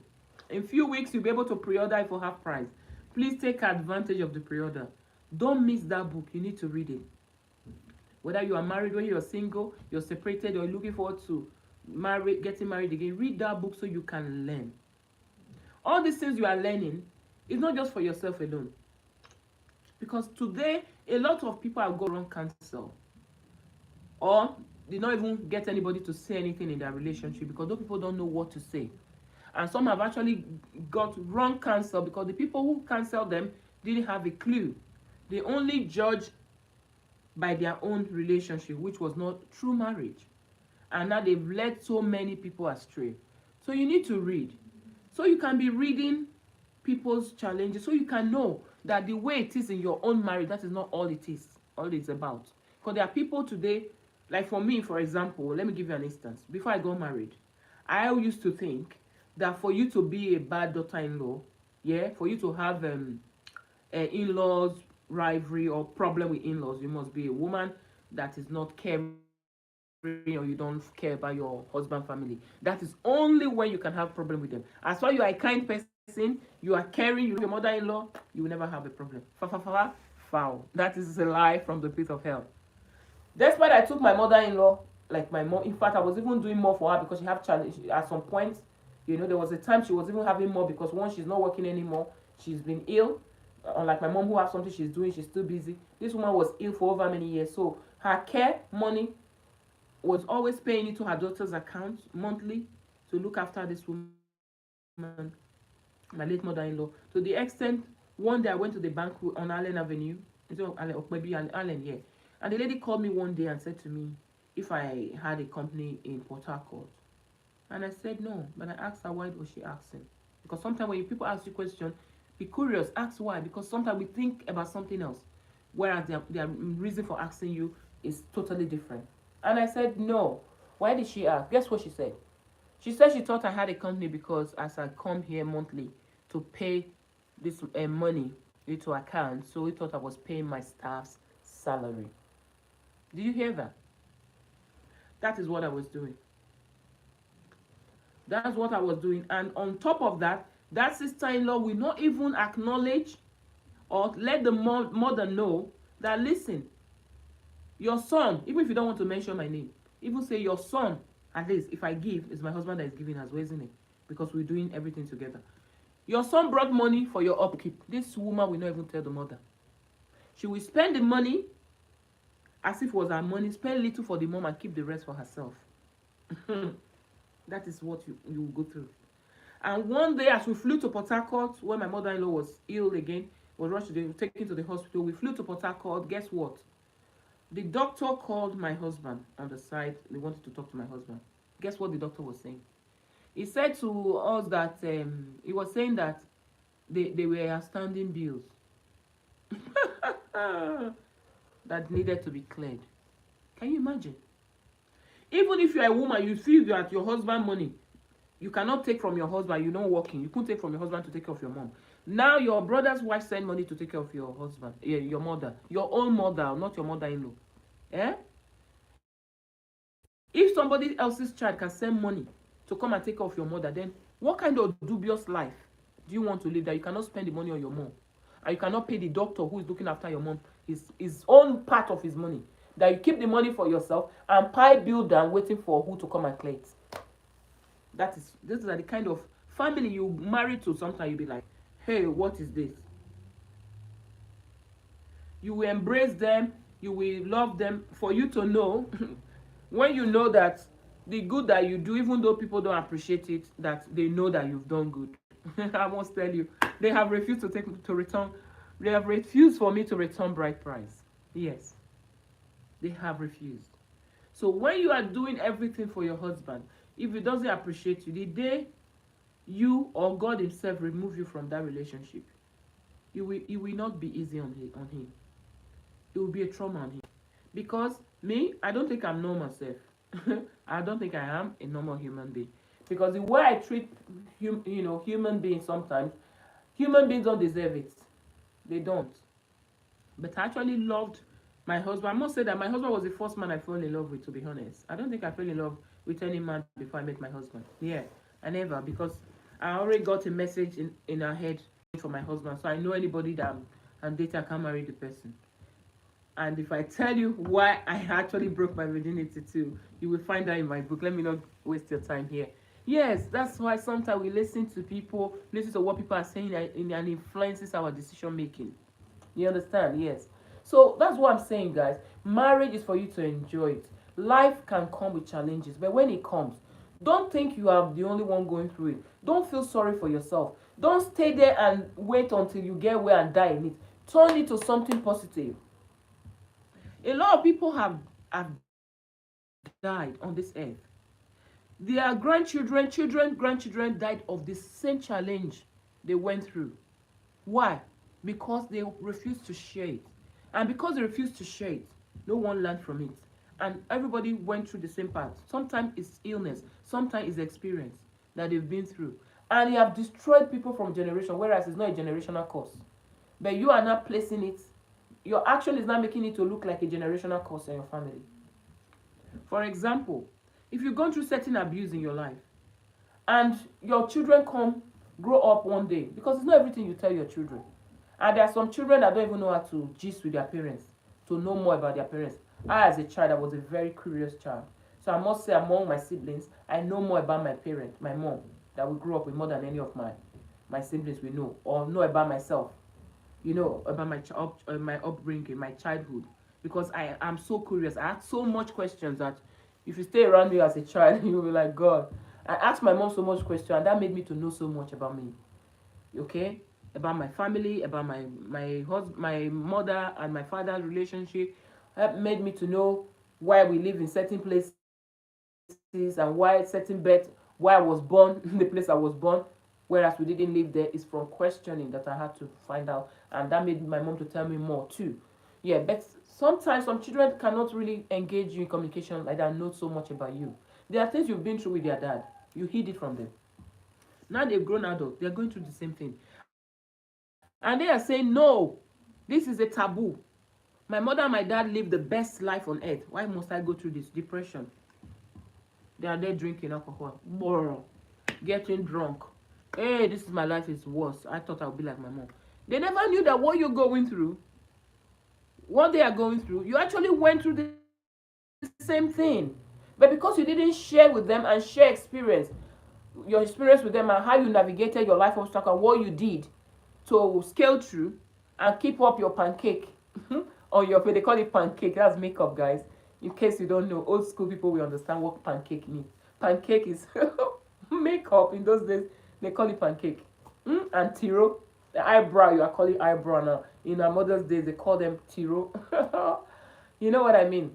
In a few weeks, you'll be able to pre-order it for half price. Please take advantage of the pre-order. Don't miss that book. You need to read it. Whether you are married, whether you're single, you're separated, or looking forward to getting married again, read that book so you can learn. All these things you are learning is not just for yourself alone. Because today, a lot of people have got wrong counsel, or did not even get anybody to say anything in their relationship because those people don't know what to say. And some have actually got wrong counsel because the people who counseled them didn't have a clue. They only judge by their own relationship, which was not true marriage. And now they've led so many people astray. So you need to read. So you can be reading people's challenges, so you can know that the way it is in your own marriage, that is not all it is, all it's about. Because there are people today, like for me, for example, let me give you an instance. Before I got married, I used to think that for you to be a bad daughter-in-law, yeah, for you to have in-laws rivalry or problem with in-laws, you must be a woman that is not caring, or you don't care about your husband family. That is only when you can have problem with them. As far as you are a kind person, you are caring, you love your mother-in-law, you will never have a problem. Foul. That is a lie from the pit of hell. Despite I took my mother-in-law, like my mom, in fact, I was even doing more for her because she have challenge at some point. You know, there was a time she was even having more because once she's not working anymore, she's been ill. Unlike my mom who has something she's doing, she's still busy. This woman was ill for over many years. So her care money was always paying into her daughter's account monthly to look after this woman, my late mother-in-law. To the extent, one day I went to the bank on Allen Avenue, or maybe Allen, yeah. And the lady called me one day and said to me if I had a company in Port Harcourt. And I said no, but I asked her why was she asking. Because sometimes when people ask you questions, be curious, ask why. Because sometimes we think about something else, whereas their reason for asking you is totally different. And I said no. Why did she ask? Guess what she said? She said she thought I had a company because as I come here monthly to pay this money into account, so we thought I was paying my staff's salary. Did you hear that? That is what I was doing. That's what I was doing. And on top of that, that sister-in-law will not even acknowledge or let the mother know that, listen, your son, even if you don't want to mention my name, even say your son, at least if I give, it's my husband that is giving as well, isn't it? Because we're doing everything together. Your son brought money for your upkeep. This woman will not even tell the mother. She will spend the money as if it was her money, spend little for the mom and keep the rest for herself. That is what you will go through. And one day, as we flew to Port Harcourt, when my mother-in-law was ill again, was rushed to taken to the hospital, we flew to Port Harcourt. Guess what? The doctor called my husband on the side. They wanted to talk to my husband. Guess what the doctor was saying? He said to us that he was saying that they were outstanding bills that needed to be cleared. Can you imagine? Even if you're a woman, you feel that your husband money, you cannot take from your husband, you're not working. You couldn't take from your husband to take care of your mom. Now your brother's wife send money to take care of your husband, your mother, your own mother, not your mother-in-law. Eh? If somebody else's child can send money to come and take care of your mother, then what kind of dubious life do you want to live that you cannot spend the money on your mom? And you cannot pay the doctor who is looking after your mom his own part of his money. That you keep the money for yourself and pay bill down waiting for who to come and clear it. These are the kind of family you marry to. Sometimes you'll be like, hey, what is this? You will embrace them, you will love them. For you to know, when you know that the good that you do, even though people don't appreciate it, that they know that you've done good. I must tell you, they have refused they have refused for me to return bride price. Yes, they have refused. So when you are doing everything for your husband, if he doesn't appreciate you, the day you or God himself remove you from that relationship, it will not be easy on him. It will be a trauma on him. Because me, I don't think I'm normal self. I don't think I am a normal human being. Because the way I treat human beings sometimes, human beings don't deserve it. They don't. But I actually loved my husband. I must say that my husband was the first man I fell in love with, to be honest. I don't think I fell in love with any man before I met my husband. Yeah, I never. Because I already got a message in our head for my husband. So I know anybody that I'm dating, I can't marry the person. And if I tell you why I actually broke my virginity too, you will find that in my book. Let me not waste your time here. Yes, that's why sometimes we listen to people, listen to what people are saying, and influences our decision making. You understand? Yes. So that's what I'm saying, guys. Marriage is for you to enjoy it. Life can come with challenges, but when it comes, don't think you are the only one going through it. Don't feel sorry for yourself. Don't stay there and wait until you get well and die in it. Turn it to something positive. A lot of people have died on this earth. Their grandchildren, children, grandchildren died of the same challenge they went through. Why? Because they refused to share it. And because they refused to share it, no one learned from it. And everybody went through the same path. Sometimes it's illness, sometimes it's experience that they've been through. And they have destroyed people from generation, whereas it's not a generational curse. But you are not placing it, your action is not making it to look like a generational curse in your family. For example, if you've gone through certain abuse in your life and your children come grow up one day, because it's not everything you tell your children, and there are some children that don't even know how to gist with their parents, to know more about their parents. I, as a child, I was a very curious child. So I must say, among my siblings, I know more about my parent, my mom, that we grew up with more than any of my siblings we know, or know about myself, about my upbringing, my childhood, because I am so curious. I ask so much questions that if you stay around me as a child, you'll be like, God. I asked my mom so much questions, and that made me to know so much about me. Okay, about my family, about my mother and my father's relationship. That made me to know why we live in certain places and why certain birth, why I was born in the place I was born, whereas we didn't live there. Is from questioning that I had to find out, and that made my mom to tell me more too. Yeah, but sometimes some children cannot really engage you in communication like that, know so much about you. There are things you've been through with their dad, you hid it from them. Now they've grown adults, they're going through the same thing, and they are saying no, this is a taboo. My mother and my dad lived the best life on earth, why must I go through this depression? They are there drinking alcohol, getting drunk. Hey, this is my life is worse. I thought I would be like my mom. They never knew that what you're going through, what they are going through, you actually went through the same thing. But because you didn't share with them and share your experience with them and how you navigated your life obstacle and what you did to scale through and keep up your pancake or your, they call it pancake, that's makeup, guys. In case you don't know, old school people will understand what pancake means. Pancake is makeup. In those days they call it pancake. And tiro, the eyebrow, you are calling eyebrow now. In our mother's days they call them tiro. You know what I mean?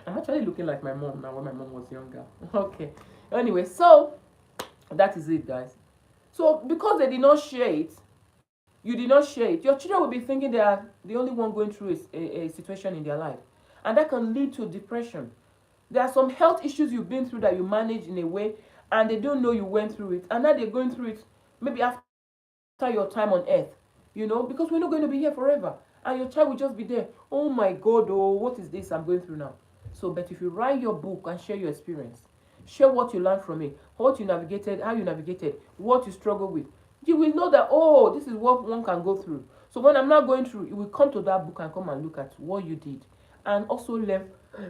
I'm actually looking like my mom now when my mom was younger. Okay, anyway, so that is it, guys. So because they did not share it, you did not share it, your children will be thinking they are the only one going through a situation in their life, and that can lead to depression. There are some health issues you've been through that you manage in a way, and they don't know you went through it, and now they're going through it maybe after your time on earth, because we're not going to be here forever, and your child will just be there. Oh my God, oh, what is this I'm going through now? So, but if you write your book and share your experience, share what you learned from it, what you navigated, how you navigated, what you struggled with, you will know that, oh, this is what one can go through. So when I'm not going through, you will come to that book and come and look at what you did, and also learn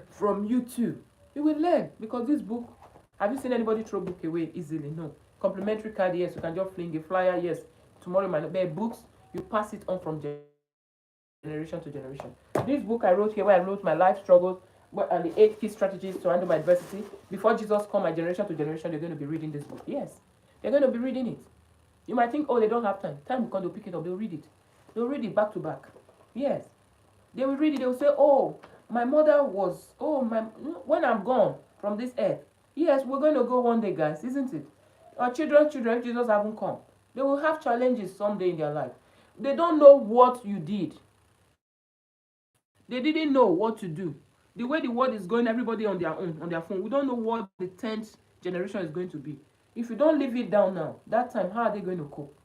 from you too. You will learn, because this book, have you seen anybody throw book away easily? No. Complimentary card, yes, you can just fling a flyer, yes. Tomorrow might not be books, you pass it on from generation to generation. This book I wrote here, where I wrote my life struggles and the 8 key strategies to handle my adversity. Before Jesus come, my generation to generation, they're going to be reading this book. Yes, they're going to be reading it. You might think, oh, they don't have time. Time will come, they'll pick it up, they'll read it. They'll read it back to back. Yes. They will read it, they will say, oh, my mother was, oh, my, when I'm gone from this earth. Yes, we're going to go one day, guys, isn't it? Our children, Jesus haven't come. They will have challenges someday in their life. They don't know what you did. They didn't know what to do. The way the world is going, everybody on their own, on their phone. We don't know what the 10th generation is going to be. If you don't leave it down now, that time, how are they going to cope?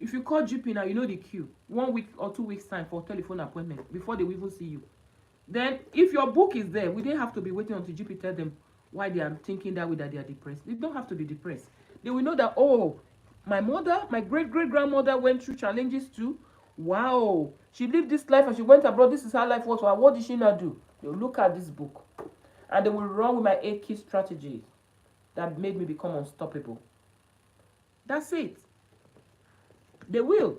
If you call GP now, you know the queue. 1 week or 2 weeks time for telephone appointment before they will even see you. Then, if your book is there, we didn't have to be waiting until GP tell them why they are thinking that way, that they are depressed. They don't have to be depressed. They will know that, oh, my mother, my great-great-grandmother went through challenges too. Wow, she lived this life and she went abroad. This is how life was. Well, what did she not do? They will look at this book and they will run with my 8 key strategies that made me become unstoppable. That's it. They will.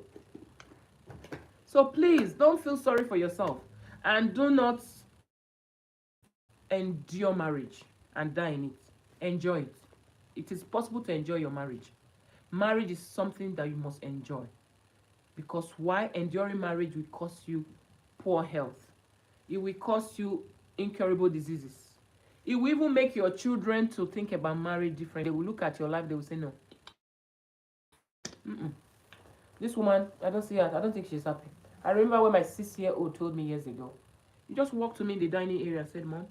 So please don't feel sorry for yourself and do not endure marriage and die in it. Enjoy it. It is possible to enjoy your marriage. Marriage is something that you must enjoy because why enduring marriage will cost you poor health. It will cost you incurable diseases. It will even make your children to think about marriage different. They will look at your life, they will say, no, this woman, I don't see her, I don't think she's happy. I remember when my 6-year-old told me years ago, he just walked to me in the dining area and said, Mom,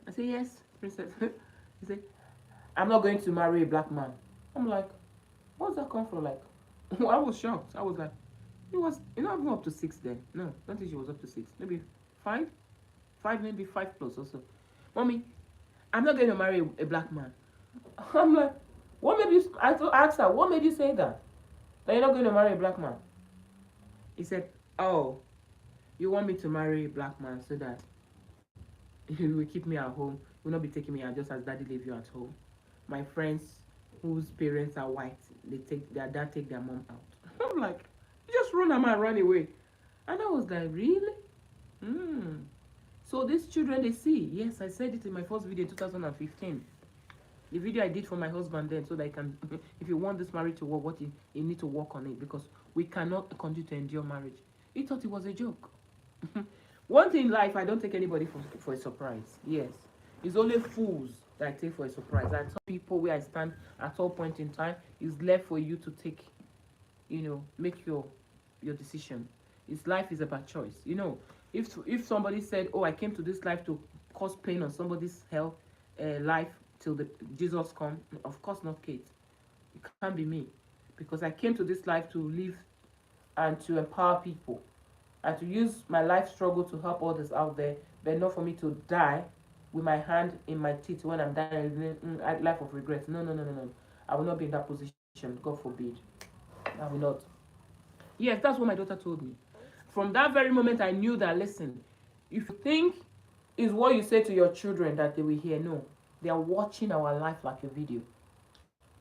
I said, yes, princess. He said, I'm not going to marry a black man. I'm like, what's that come from? Like, I was shocked. I was like, it was, not even up to 6 then. No, I don't think she was up to 6. Maybe 5? 5, maybe 5 plus also. Mommy, I'm not going to marry a black man. I'm like, what made you, I asked her, what made you say that? That you're not going to marry a black man? He said, oh, you want me to marry a black man so that you will keep me at home, will not be taking me out just as daddy leave you at home. My friends whose parents are white, they take their dad take their mom out. I'm like, you just run a man, run away. And I was like, really? So these children, they see. Yes, I said it in my first video in 2015. The video I did for my husband then, so that I can, if you want this marriage to work, what you need to work on it, because we cannot continue to endure marriage. He thought it was a joke. One thing in life, I don't take anybody for a surprise. Yes. It's only fools that I take for a surprise. I tell people where I stand at all point in time. It's left for you to take, make your decision. It's life is about choice. If somebody said, oh, I came to this life to cause pain on somebody's health, life till the Jesus come, of course not, Kate. It can't be me, because I came to this life to live and to empower people and to use my life struggle to help others out there, but not for me to die with my hand in my teeth when I'm dying, life of regret. No, no, no, no, no. I will not be in that position. God forbid. I will not. Yes, that's what my daughter told me. From that very moment, I knew that, listen, if you think is what you say to your children that they will hear, no. They are watching our life like a video,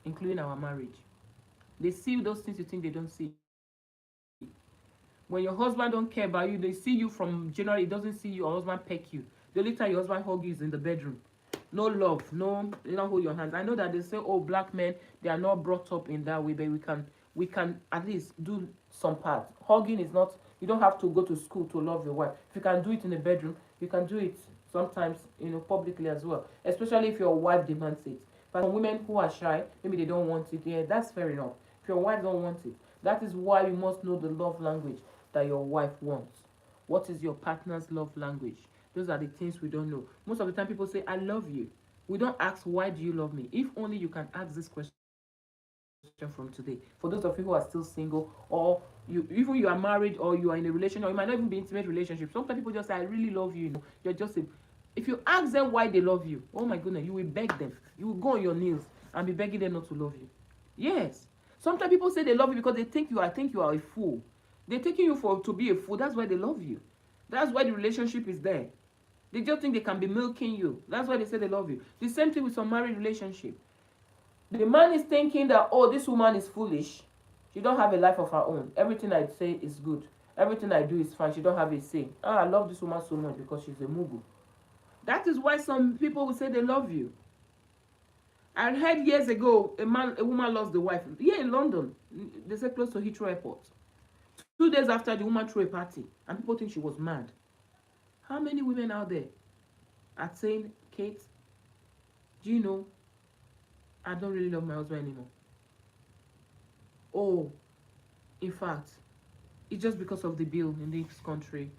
including our marriage. They see those things you think they don't see. When your husband don't care about you, they see you from January, he doesn't see your husband peck you. The only time your husband hug you is in the bedroom. No love, no, you don't hold your hands. I know that they say, oh, black men, they are not brought up in that way, but we can at least do some part. Hugging is not, you don't have to go to school to love your wife. If you can do it in the bedroom, you can do it sometimes, publicly as well. Especially if your wife demands it. But for women who are shy, maybe they don't want it, yeah, that's fair enough. If your wife don't want it, that is why you must know the love language that your wife wants. What is your partner's love language? Those are the things we don't know. Most of the time people say, I love you. We don't ask, why do you love me? If only you can ask this question from today. For those of you who are still single, or you are married, or you are in a relationship, or you might not even be in intimate relationship. Sometimes people just say, I really love you. You're just if you ask them why they love you, oh my goodness, you will beg them. You will go on your knees and be begging them not to love you. Yes. Sometimes people say they love you because they think you are a fool. They're taking you to be a fool. That's why they love you. That's why the relationship is there. They just think they can be milking you. That's why they say they love you. The same thing with some married relationship. The man is thinking that, oh, this woman is foolish. She don't have a life of her own. Everything I say is good. Everything I do is fine. She don't have a say. I love this woman so much because she's a mugu. That is why some people will say they love you. I heard years ago, a woman lost the wife. Here in London, they say close to Heathrow Airport. 2 days after, the woman threw a party, and people think she was mad. How many women out there are saying, Kate, do you know, I don't really love my husband anymore? Oh, in fact, it's just because of the bill in this country,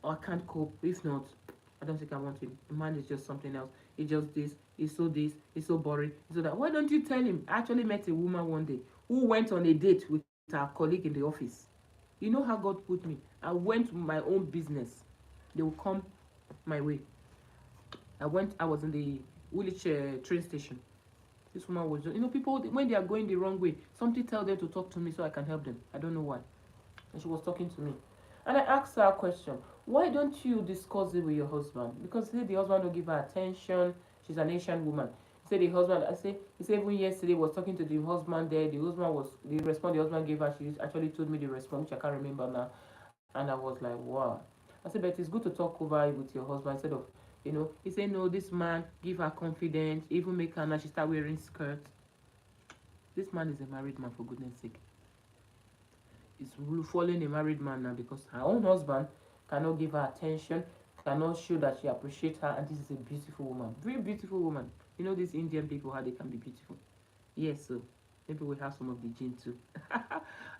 or I can't cope. If not, I don't think I want him. The man is just something else. It's just this, it's so boring, so that. Why don't you tell him? I actually met a woman one day who went on a date with her colleague in the office. You know how God put me? I went to my own business. They will come my way. I was in the Woolwich train station. This woman was just, people, when they are going the wrong way, something tell them to talk to me so I can help them. I don't know why. and she was talking to me. And I asked her a question. Why don't you discuss it with your husband? Because he said the husband don't give her attention. She's an Asian woman. He said the husband, he said even yesterday was talking to the husband there. The husband was, the response the husband gave her, she actually told me the response, which I can't remember now. And I was like, wow. I said, but it's good to talk over it with your husband instead of, he said, no, this man, give her confidence, even make her now, she start wearing skirts. This man is a married man, for goodness sake. Is following a married man now because her own husband cannot give her attention, cannot show that she appreciates her, and this is a beautiful woman, very beautiful woman. These Indian people, how they can be beautiful. Yes, so maybe we have some of the gene too.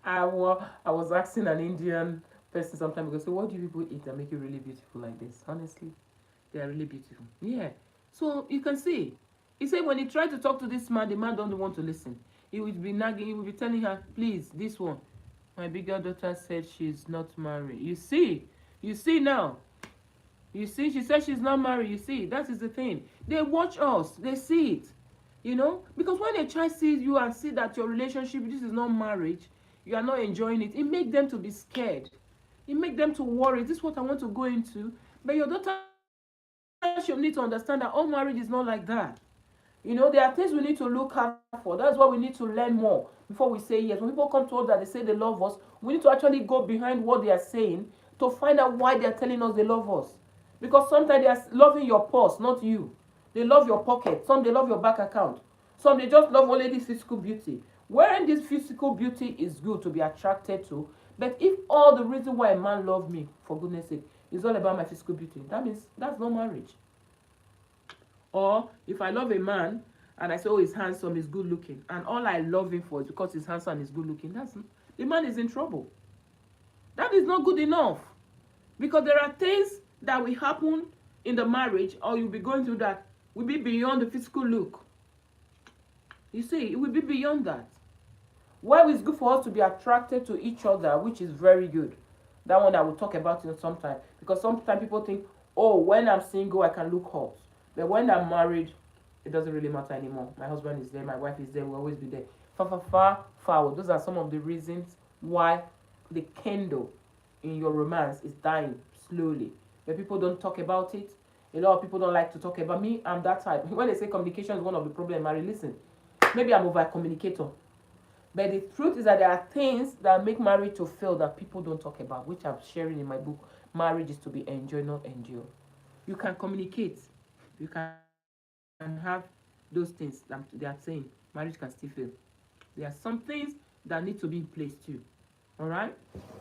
I was asking an Indian person sometime ago, so what do you people eat that make you really beautiful like this? Honestly, they are really beautiful. Yeah. So you can see, he said when he tried to talk to this man, the man don't want to listen. He would be nagging, he would be telling her, please, this one. My bigger daughter said she's not married. You see now. You see, she said she's not married. You see, that is the thing. They watch us. They see it. Because when a child sees you and see that your relationship, this is not marriage, you are not enjoying it, it makes them to be scared. It makes them to worry. This is what I want to go into. But your daughter should need to understand that all marriage is not like that. There are things we need to look out for. That's why we need to learn more before we say yes. When people come to us that they say they love us, we need to actually go behind what they are saying to find out why they are telling us they love us. Because sometimes they are loving your purse, not you. They love your pocket. Some they love your bank account. Some they just love only this physical beauty. Wherein this physical beauty is good to be attracted to, but if all the reason why a man loves me, for goodness sake, is all about my physical beauty, that means that's not marriage. Or if I love a man and I say, oh, he's handsome, he's good looking, and all I love him for is because he's handsome and he's good looking, the man is in trouble. That is not good enough. Because there are things that will happen in the marriage, or you'll be going through that will be beyond the physical look. You see, it will be beyond that. Well, it's good for us to be attracted to each other, which is very good. That one I will talk about in some time. Because sometimes people think, oh, when I'm single, I can look hot. But when I'm married, it doesn't really matter anymore. My husband is there, my wife is there, we'll always be there. Far. Those are some of the reasons why the candle in your romance is dying slowly. But people don't talk about it. A lot of people don't like to talk about me. I'm that type. When they say communication is one of the problems, Mary, listen. Maybe I'm over communicator. But the truth is that there are things that make marriage to fail that people don't talk about, which I'm sharing in my book. Marriage is to be enjoyed, not endured. You can communicate. You can have those things that they are saying. Marriage can still fail. There are some things that need to be in place too. All right?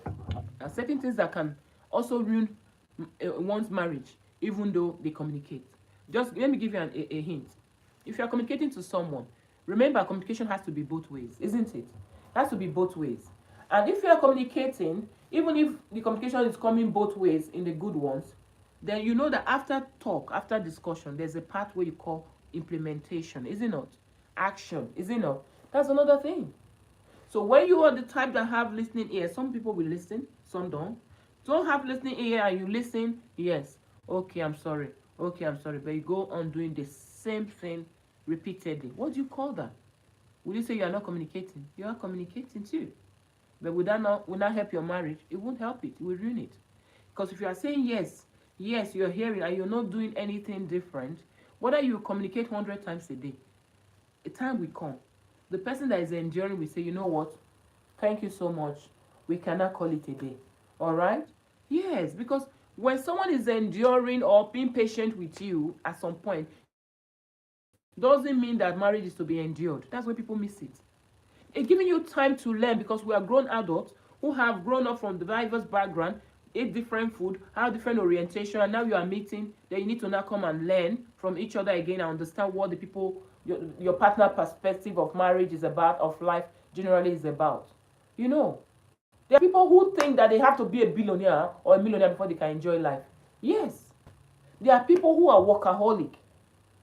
There are certain things that can also ruin one's marriage, even though they communicate. Just let me give you a hint. If you are communicating to someone, remember communication has to be both ways, isn't it? It has to be both ways. And if you are communicating, even if the communication is coming both ways in the good ones, then you know that after talk, after discussion, there's a part where you call implementation, is it not? Action, is it not? That's another thing. So when you are the type that have listening ears, some people will listen, some don't. Don't have listening ear and you listen, yes, okay, I'm sorry, but you go on doing the same thing repeatedly. What do you call that? Will you say you are not communicating? You are communicating too. But will not help your marriage? It won't help it. It will ruin it. Because if you are saying yes, you're hearing and you're not doing anything different, whether you communicate 100 times a day, a time will come. The person that is enduring will say, you know what? Thank you so much. We cannot call it a day. All right? Yes, because when someone is enduring or being patient with you at some point, doesn't mean that marriage is to be endured. That's where people miss it. It's giving you time to learn because we are grown adults who have grown up from diverse background, eat different food, have different orientation, and now you are meeting, then you need to now come and learn from each other again and understand what the people, your partner perspective of marriage is about, of life generally is about. There are people who think that they have to be a billionaire or a millionaire before they can enjoy life. Yes. There are people who are workaholic.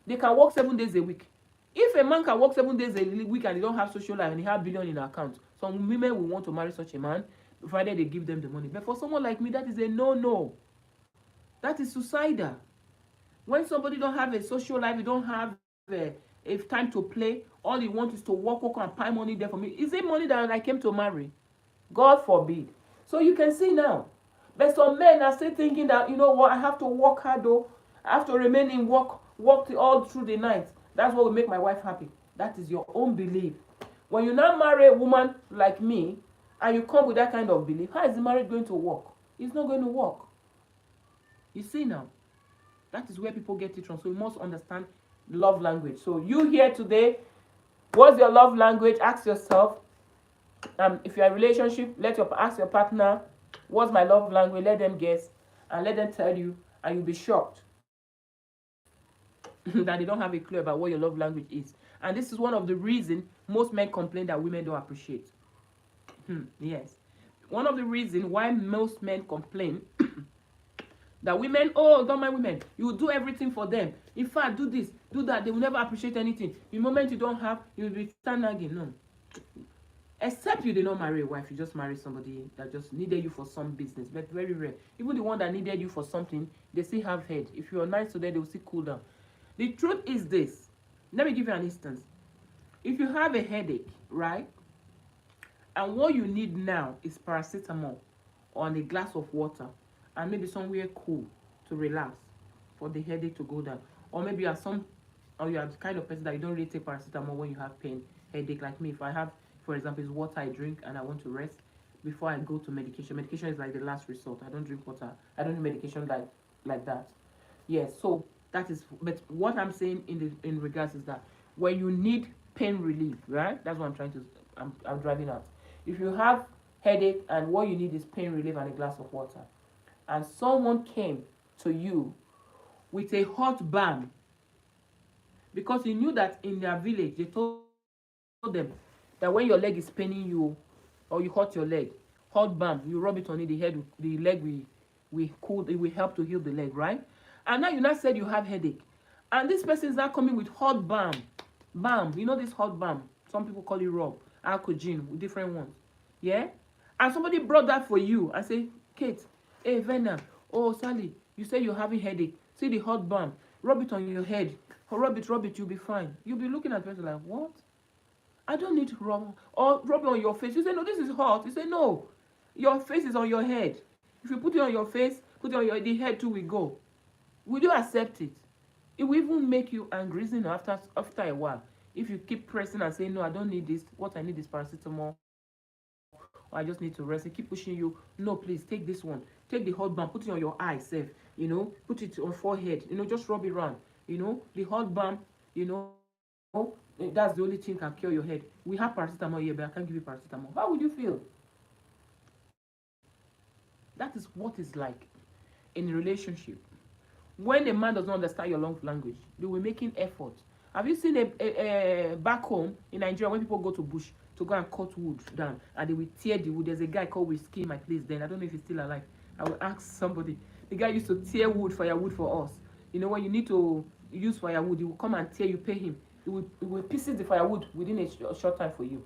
They can work 7 days a week. If a man can work 7 days a week and they don't have social life and they have billion in account, some women will want to marry such a man, provided they give them the money. But for someone like me, that is a no-no. That is suicidal. When somebody don't have a social life, you don't have a time to play, all you want is to work and pay money there for me. Is it money that I came to marry? God forbid. So you can see now. But some men are still thinking that, you know what, I have to work hard though. I have to remain in work all through the night. That's what will make my wife happy. That is your own belief. When you now marry a woman like me and you come with that kind of belief, how is the marriage going to work? It's not going to work. You see now, that is where people get it wrong. So you must understand love language. So you here today, what's your love language? Ask yourself. If you're in a relationship, ask your partner, what's my love language? Let them guess and let them tell you, and you'll be shocked that they don't have a clue about what your love language is. And this is one of the reasons most men complain that women don't appreciate. Yes. One of the reasons why most men complain that women, oh, don't mind women, you do everything for them. In fact, do this, do that, they will never appreciate anything. The moment you don't have, you'll be nagging. No. Except you did not marry a wife, you just married somebody that just needed you for some business, but very rare. Even the one that needed you for something, they still have head. If you're nice to them, they will still cool down. The truth is this. Let me give you an instance. If you have a headache, right, and what you need now is paracetamol or a glass of water and maybe somewhere cool to relax for the headache to go down, or maybe you are the kind of person that you don't really take paracetamol when you have pain, headache. Like me, if I have, for example, it's water I drink and I want to rest before I go to medication. Medication is like the last resort. I don't drink water. I don't do medication like that. Yes, so that is. But what I'm saying in regards is that when you need pain relief, right? That's what I'm trying to. I'm driving at. If you have headache and what you need is pain relief and a glass of water, and someone came to you with a hot balm because he knew that in their village they told them that when your leg is paining you or you hurt your leg, hot balm, you rub it on it, the leg we cool, it will help to heal the leg, right? And now you now said you have headache, and this person is now coming with hot balm, you know, this hot balm, some people call it rub, alcogen, with different ones, yeah. And somebody brought that for you and say, Kate, hey Vena, oh Sally, you say you're having headache, see the hot balm, rub it on your head, or rub it, you'll be fine. You'll be looking at the person like, what? I don't need to rub, or rub it on your face. You say, no, this is hot. You say, no, your face is on your head. If you put it on your face, put it on the head too, we go. Will you accept it? It will even make you angry, you know, after a while. If you keep pressing and saying, no, I don't need this, what I need is paracetamol, or I just need to rest, they keep pushing you, no, please take this one, take the hot balm, put it on your eye safe, you know, put it on forehead, you know, just rub it around, you know, the hot balm, you know, that's the only thing can cure your head. We have paracetamol here, but I can't give you paracetamol. How would you feel? That is what it's like in a relationship. When a man does not understand your love language, they will making effort. Have you seen a back home in Nigeria when people go to bush to go and cut wood down and they will tear the wood? There's a guy called Whiskey in my place then. I don't know if he's still alive. I will ask somebody. The guy used to tear firewood for us. You know, when you need to use firewood, he will come and tear, you pay him. He will pieces the firewood within a short time for you.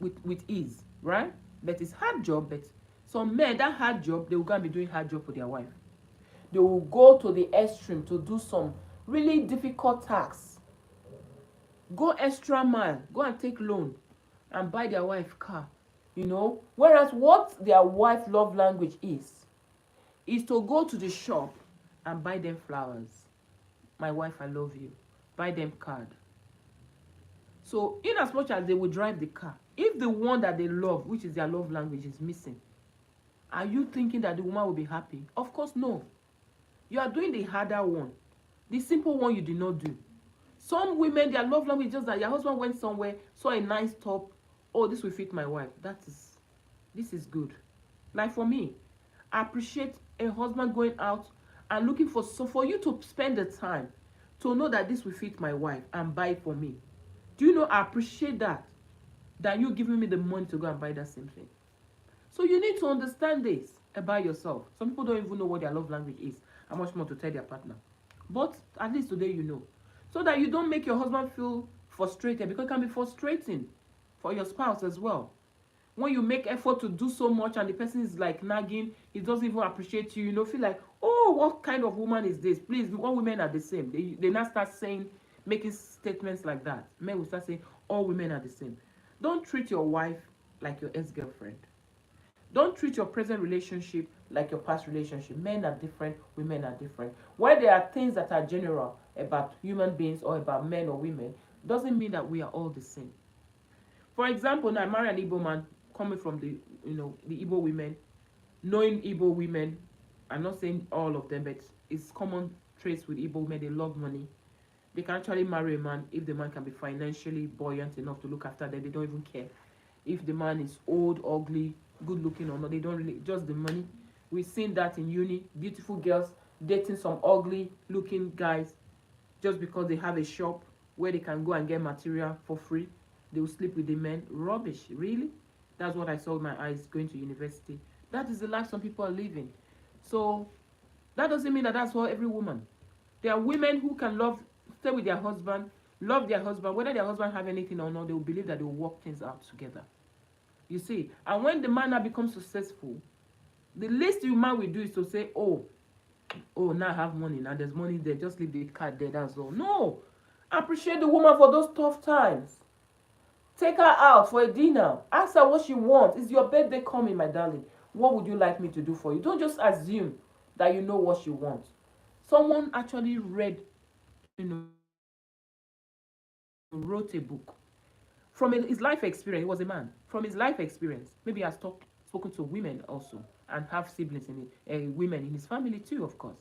With ease, right? But it's hard job, but some men, that hard job, they will go and be doing hard job for their wife. They will go to the extreme to do some really difficult tasks, go extra mile, go and take loan and buy their wife car, you know. Whereas what their wife love language is to go to the shop and buy them flowers. My wife, I love you. Buy them card. So in as much as they will drive the car, if the one that they love, which is their love language, is missing, are you thinking that the woman will be happy? Of course no. You are doing the harder one. The simple one you did not do. Some women, their love language is just that your husband went somewhere, saw a nice top. Oh, this will fit my wife. This is good. Like for me, I appreciate a husband going out and looking for you to spend the time to know that this will fit my wife and buy it for me. Do you know I appreciate that? Than you giving me the money to go and buy that same thing. So you need to understand this about yourself. Some people don't even know what their love language is. How much more to tell their partner. But at least today you know. So that you don't make your husband feel frustrated, because it can be frustrating for your spouse as well. When you make effort to do so much and the person is like nagging, he doesn't even appreciate you, you know, feel like, oh, what kind of woman is this? Please, all women are the same. They now start saying, making statements like that. Men will start saying, all women are the same. Don't treat your wife like your ex-girlfriend. Don't treat your present relationship like your past relationship. Men are different, women are different. While there are things that are general about human beings or about men or women, doesn't mean that we are all the same. For example, now I marry an Igbo man coming from the Igbo women, knowing Igbo women. I'm not saying all of them, but it's common traits with Igbo women. They love money. They can actually marry a man if the man can be financially buoyant enough to look after them. They don't even care if the man is old, ugly, good looking or not. They don't really, just the money. We've seen that in uni. Beautiful girls dating some ugly looking guys just because they have a shop where they can go and get material for free. They will sleep with the men. Rubbish, really? That's what I saw with my eyes going to university. That is the life some people are living. So that doesn't mean that that's for every woman. There are women who can stay with their husband, love their husband, whether their husband have anything or not. They will believe that they will work things out together. You see, and when the man now becomes successful, the least the man will do is to say, oh, now I have money, now there's money there, just leave the card there, that's all. No, appreciate the woman for those tough times. Take her out for a dinner. Ask her what she wants. Is your birthday coming, my darling? What would you like me to do for you? Don't just assume that you know what she wants. Someone actually wrote a book from his life experience. He was a man. From his life experience, maybe he has spoken to women also and have siblings women in his family too, of course.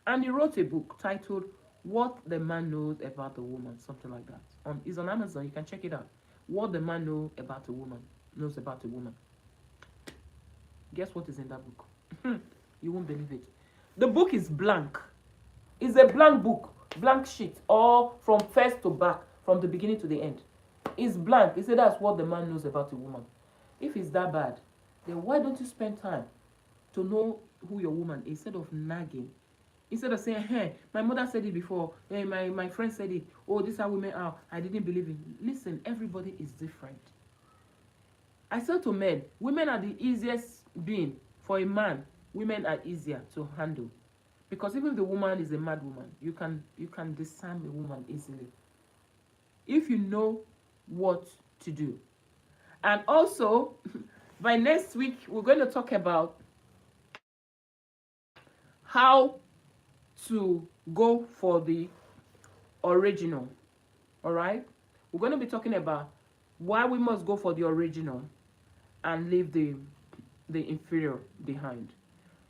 And he wrote a book titled "What the Man Knows About the Woman," something like that. It's on Amazon. You can check it out. What the man knows about a woman. Guess what is in that book? You won't believe it. The book is blank. It's a blank book, blank sheet, all from first to back, from the beginning to the end. It's blank. He said that's what the man knows about a woman. If it's that bad, then why don't you spend time to know who your woman is instead of nagging? Instead of saying, hey, my mother said it before, hey, my friend said it, oh, this is how women are, I didn't believe it. Listen, everybody is different. I said to men, women are the easiest being. For a man, women are easier to handle. Because even if the woman is a mad woman, you can discern a woman easily. If you know what to do. And also, by next week, we're going to talk about how to go for the original. All right? We're going to be talking about why we must go for the original and leave the inferior behind.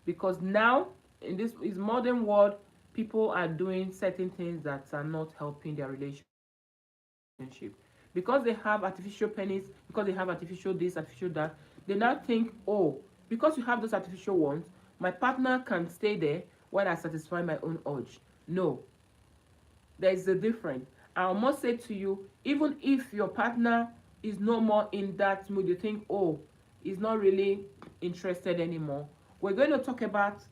Because now, in this modern world, people are doing certain things that are not helping their relationship. Because they have artificial pennies, because they have artificial this, artificial that, they now think, oh, because you have those artificial ones, my partner can stay there while I satisfy my own urge. No, there is a difference. I must say to you, even if your partner is no more in that mood, you think, oh, he's not really interested anymore. We're going to talk about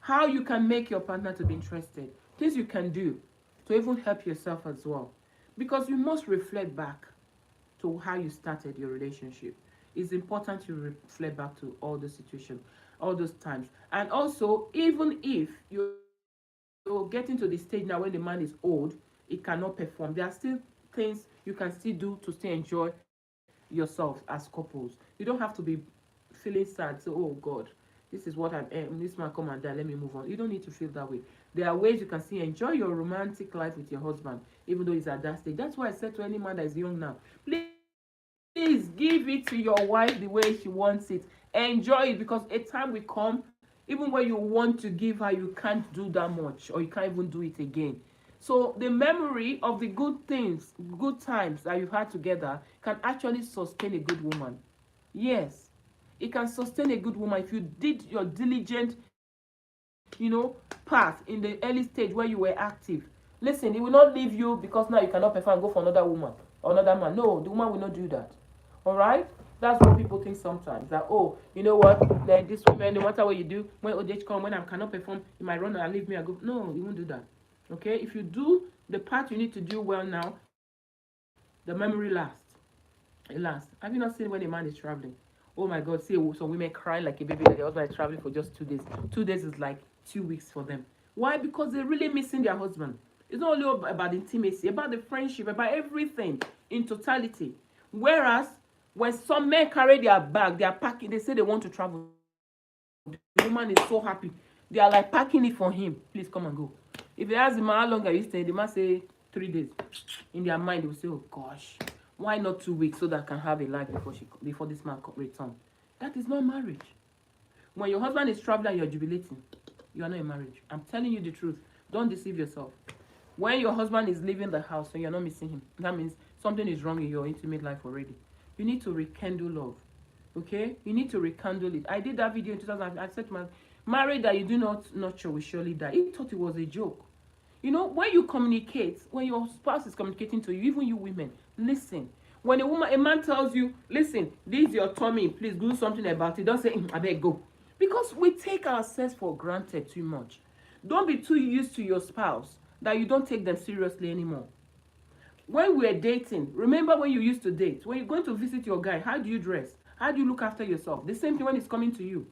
how you can make your partner to be interested. Things you can do to even help yourself as well. Because you must reflect back to how you started your relationship. It's important to reflect back to all the situations, all those times. And also, even if you're getting to the stage now when the man is old, he cannot perform, there are still things you can still do to still enjoy yourselves as couples. You don't have to be feeling sad, so oh God, this is what this man come and die, let me move on. You don't need to feel that way. There are ways you can still enjoy your romantic life with your husband, even though he's at that stage. That's why I said to any man that is young now, please give it to your wife the way she wants it. Enjoy it, because a time will come, even when you want to give her, you can't do that much, or you can't even do it again. So the memory of the good things, good times that you've had together can actually sustain a good woman. Yes, it can sustain a good woman if you did your diligent, path in the early stage where you were active. Listen, he will not leave you because now you cannot perform and go for another woman or another man. No, the woman will not do that. All right? That's what people think sometimes. That, oh, you know what? Like this woman, no matter what you do, when old age come, when I cannot perform, you might run and leave me and go. No, you won't do that. Okay? If you do the part you need to do well now, the memory lasts. It lasts. Have you not seen when a man is traveling? Oh my God, see some women crying like a baby that their husband is traveling for just 2 days. 2 days is like 2 weeks for them. Why? Because they're really missing their husband. It's not only about intimacy, about the friendship, about everything in totality. Whereas When some men carry their bag, they are packing, they say they want to travel. The woman is so happy. They are like packing it for him. Please come and go. If they ask the man how long are you staying, the man say 3 days. In their mind, they will say, oh gosh, why not 2 weeks so that I can have a life before this man return? That is not marriage. When your husband is traveling and you're jubilating, you are not in marriage. I'm telling you the truth. Don't deceive yourself. When your husband is leaving the house and you're not missing him, that means something is wrong in your intimate life already. You need to rekindle love. Okay? You need to rekindle it. I did that video in 2000. I said to my married that you do not nurture will surely die. He thought it was a joke. You know, when you communicate, when your spouse is communicating to you, even you women, listen. When a man tells you, listen, this is your tummy, please do something about it. Don't say, I beg, go. Because we take ourselves for granted too much. Don't be too used to your spouse that you don't take them seriously anymore. When we're dating, remember when you used to date, when you're going to visit your guy, how do you dress? How do you look after yourself? The same thing when it's coming to you.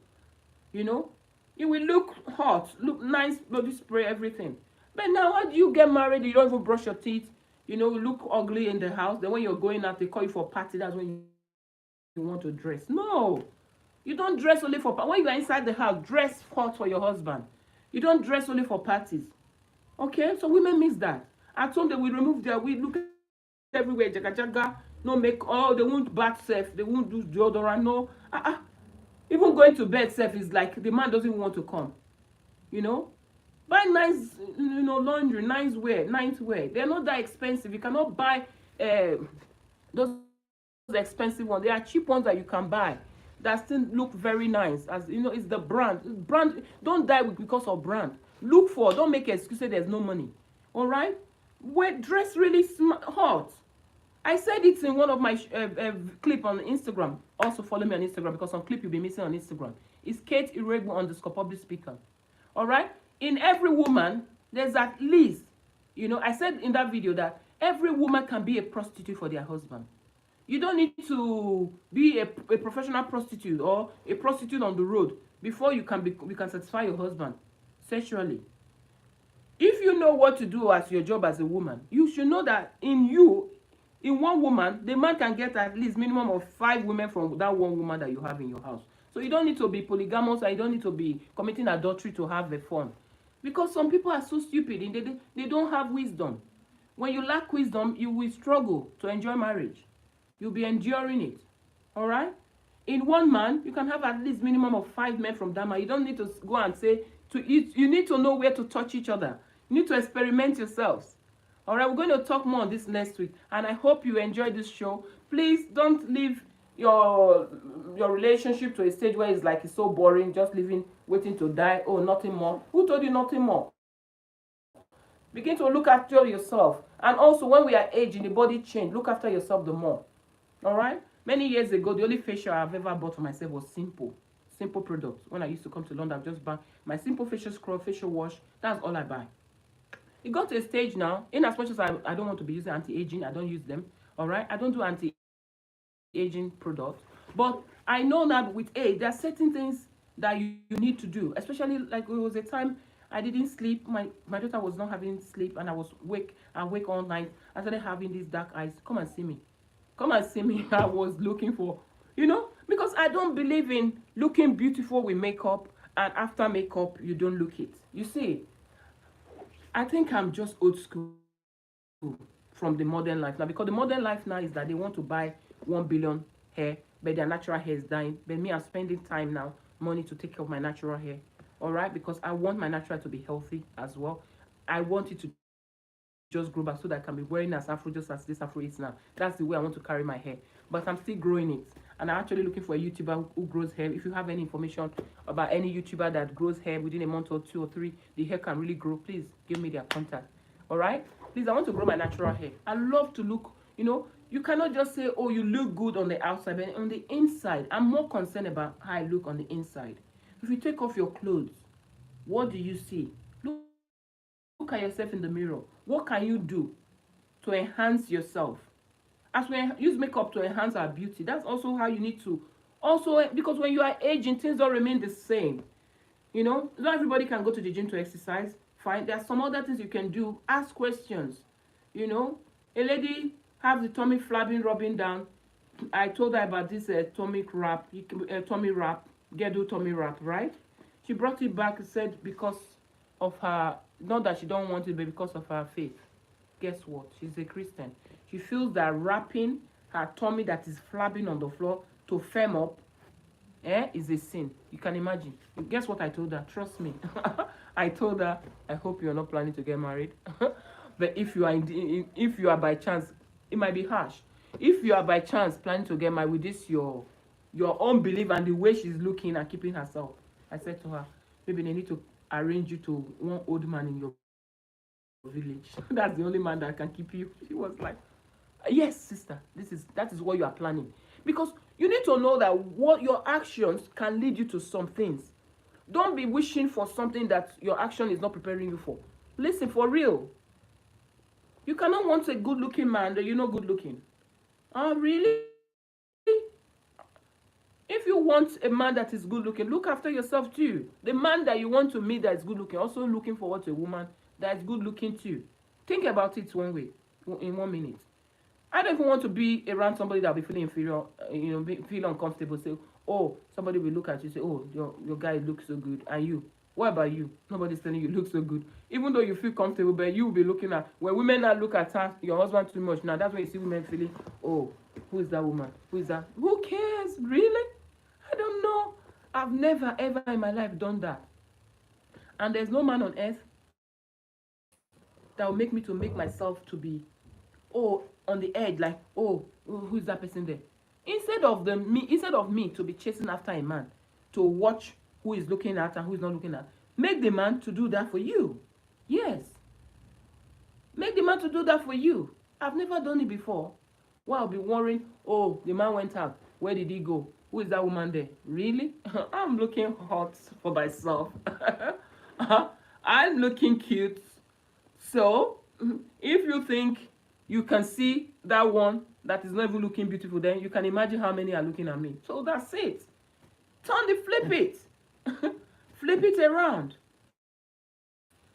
You know, you will look hot, look nice, body spray, everything. But now, how do you get married? You don't even brush your teeth. You know, look ugly in the house. Then when you're going out, they call you for a party. That's when you want to dress. No, you don't dress only for when you are inside the house. Dress hot for your husband. You don't dress only for parties. Okay, so women miss that. At home, they will remove their wig, look everywhere, jaga jaga. No make. Oh, they won't bath self. They won't do deodorant. No. Even going to bed self is like the man doesn't want to come. You know, buy nice, you know, laundry, nice wear. They're not that expensive. You cannot buy those expensive ones. There are cheap ones that you can buy that still look very nice. As you know, it's the brand. Brand. Don't die because of brand. Look for. Don't make excuse say there's no money. All right. Wear dress really hot. I said it in one of my clip on Instagram. Also follow me on Instagram because some clip you'll be missing on Instagram. It's Kate Iregu _ public speaker. All right. In every woman, there's at least, you know, I said in that video that every woman can be a prostitute for their husband. You don't need to be a professional prostitute or a prostitute on the road before you can satisfy your husband sexually. If you know what to do as your job as a woman, you should know that in one woman, the man can get at least minimum of 5 women from that one woman that you have in your house. So you don't need to be polygamous and you don't need to be committing adultery to have the fun. Because some people are so stupid and they don't have wisdom. When you lack wisdom, you will struggle to enjoy marriage. You'll be enduring it. All right? In one man, you can have at least minimum of 5 men from that man. You don't need to go and say, you need to know where to touch each other. You need to experiment yourselves. All right, we're going to talk more on this next week. And I hope you enjoyed this show. Please don't leave your relationship to a stage where it's so boring, just living, waiting to die. Oh, nothing more. Who told you nothing more? Begin to look after yourself. And also, when we are aging, the body change. Look after yourself the more. All right? Many years ago, the only facial I've ever bought for myself was Simple. Simple products. When I used to come to London, I just buy my Simple facial scrub, facial wash. That's all I buy. It got to a stage now, in as much as I don't want to be using anti-aging, I don't use them. All right? I don't do anti-aging products. But I know that with age, there are certain things that you need to do. Especially, like, there was a time I didn't sleep. My daughter was not having sleep, and I was awake all night. I started having these dark eyes. Come and see me. Come and see me. I was looking for, you know, because I don't believe in looking beautiful with makeup, and after makeup, you don't look it. You see, I think I'm just old school from the modern life now, because the modern life now is that they want to buy 1 billion hair, but their natural hair is dying. But me, I'm spending time now, money to take care of my natural hair. All right, because I want my natural to be healthy as well. I want it to just grow back so that I can be wearing as afro just as this afro is now. That's the way I want to carry my hair. But I'm still growing it. And I'm actually looking for a YouTuber who grows hair. If you have any information about any YouTuber that grows hair within a month or 2 or 3, the hair can really grow, please give me their contact. All right? Please, I want to grow my natural hair. I love to look, you know, you cannot just say, oh, you look good on the outside, but on the inside, I'm more concerned about how I look on the inside. If you take off your clothes, what do you see? Look at yourself in the mirror. What can you do to enhance yourself? As we use makeup to enhance our beauty, that's also how you need to. Also, because when you are aging, things don't remain the same. You know, not everybody can go to the gym to exercise. Fine. There are some other things you can do. Ask questions. You know, a lady has the tummy flabbing, rubbing down. I told her about this tummy wrap, Gedu tummy wrap, right? She brought it back and said because of her, not that she don't want it, but because of her faith. Guess what? She's a Christian. She feels that wrapping her tummy that is flabbing on the floor to firm up is a sin. You can imagine. Guess what I told her? Trust me. I told her, I hope you're not planning to get married. But if you are by chance, it might be harsh. If you are by chance planning to get married with this your unbelief and the way she's looking and keeping herself, I said to her, maybe they need to arrange you to one old man in your village. That's the only man that can keep you. She was like, yes, sister, that is what you are planning. Because you need to know that what your actions can lead you to some things. Don't be wishing for something that your action is not preparing you for. Listen, for real. You cannot want a good looking man that you're not good looking. Oh, really? If you want a man that is good looking, look after yourself too. The man that you want to meet that is good looking, also looking forward to a woman that is good looking too. Think about it one way, in 1 minute. I don't even want to be around somebody that will be feeling inferior, feel uncomfortable. Say, oh, somebody will look at you, say, oh, your guy looks so good, and you. What about you? Nobody's telling you look so good. Even though you feel comfortable, but you will be looking at, when women now look at her, your husband too much. Now that's when you see women feeling, oh, who is that woman? Who is that? Who cares? Really? I don't know. I've never ever in my life done that. And there's no man on earth that will make me to make myself to be, oh, on the edge, like, who is that person there? Instead of me to be chasing after a man to watch who is looking at and who is not looking at, make the man to do that for you. Yes, make the man to do that for you. I've never done it before. Well, I'll be worrying, oh, the man went out, where did he go, who is that woman there? Really? I'm looking hot for myself. I'm looking cute. So if you think you can see that one that is not even looking beautiful, then you can imagine how many are looking at me. So that's it. Flip it. Flip it around.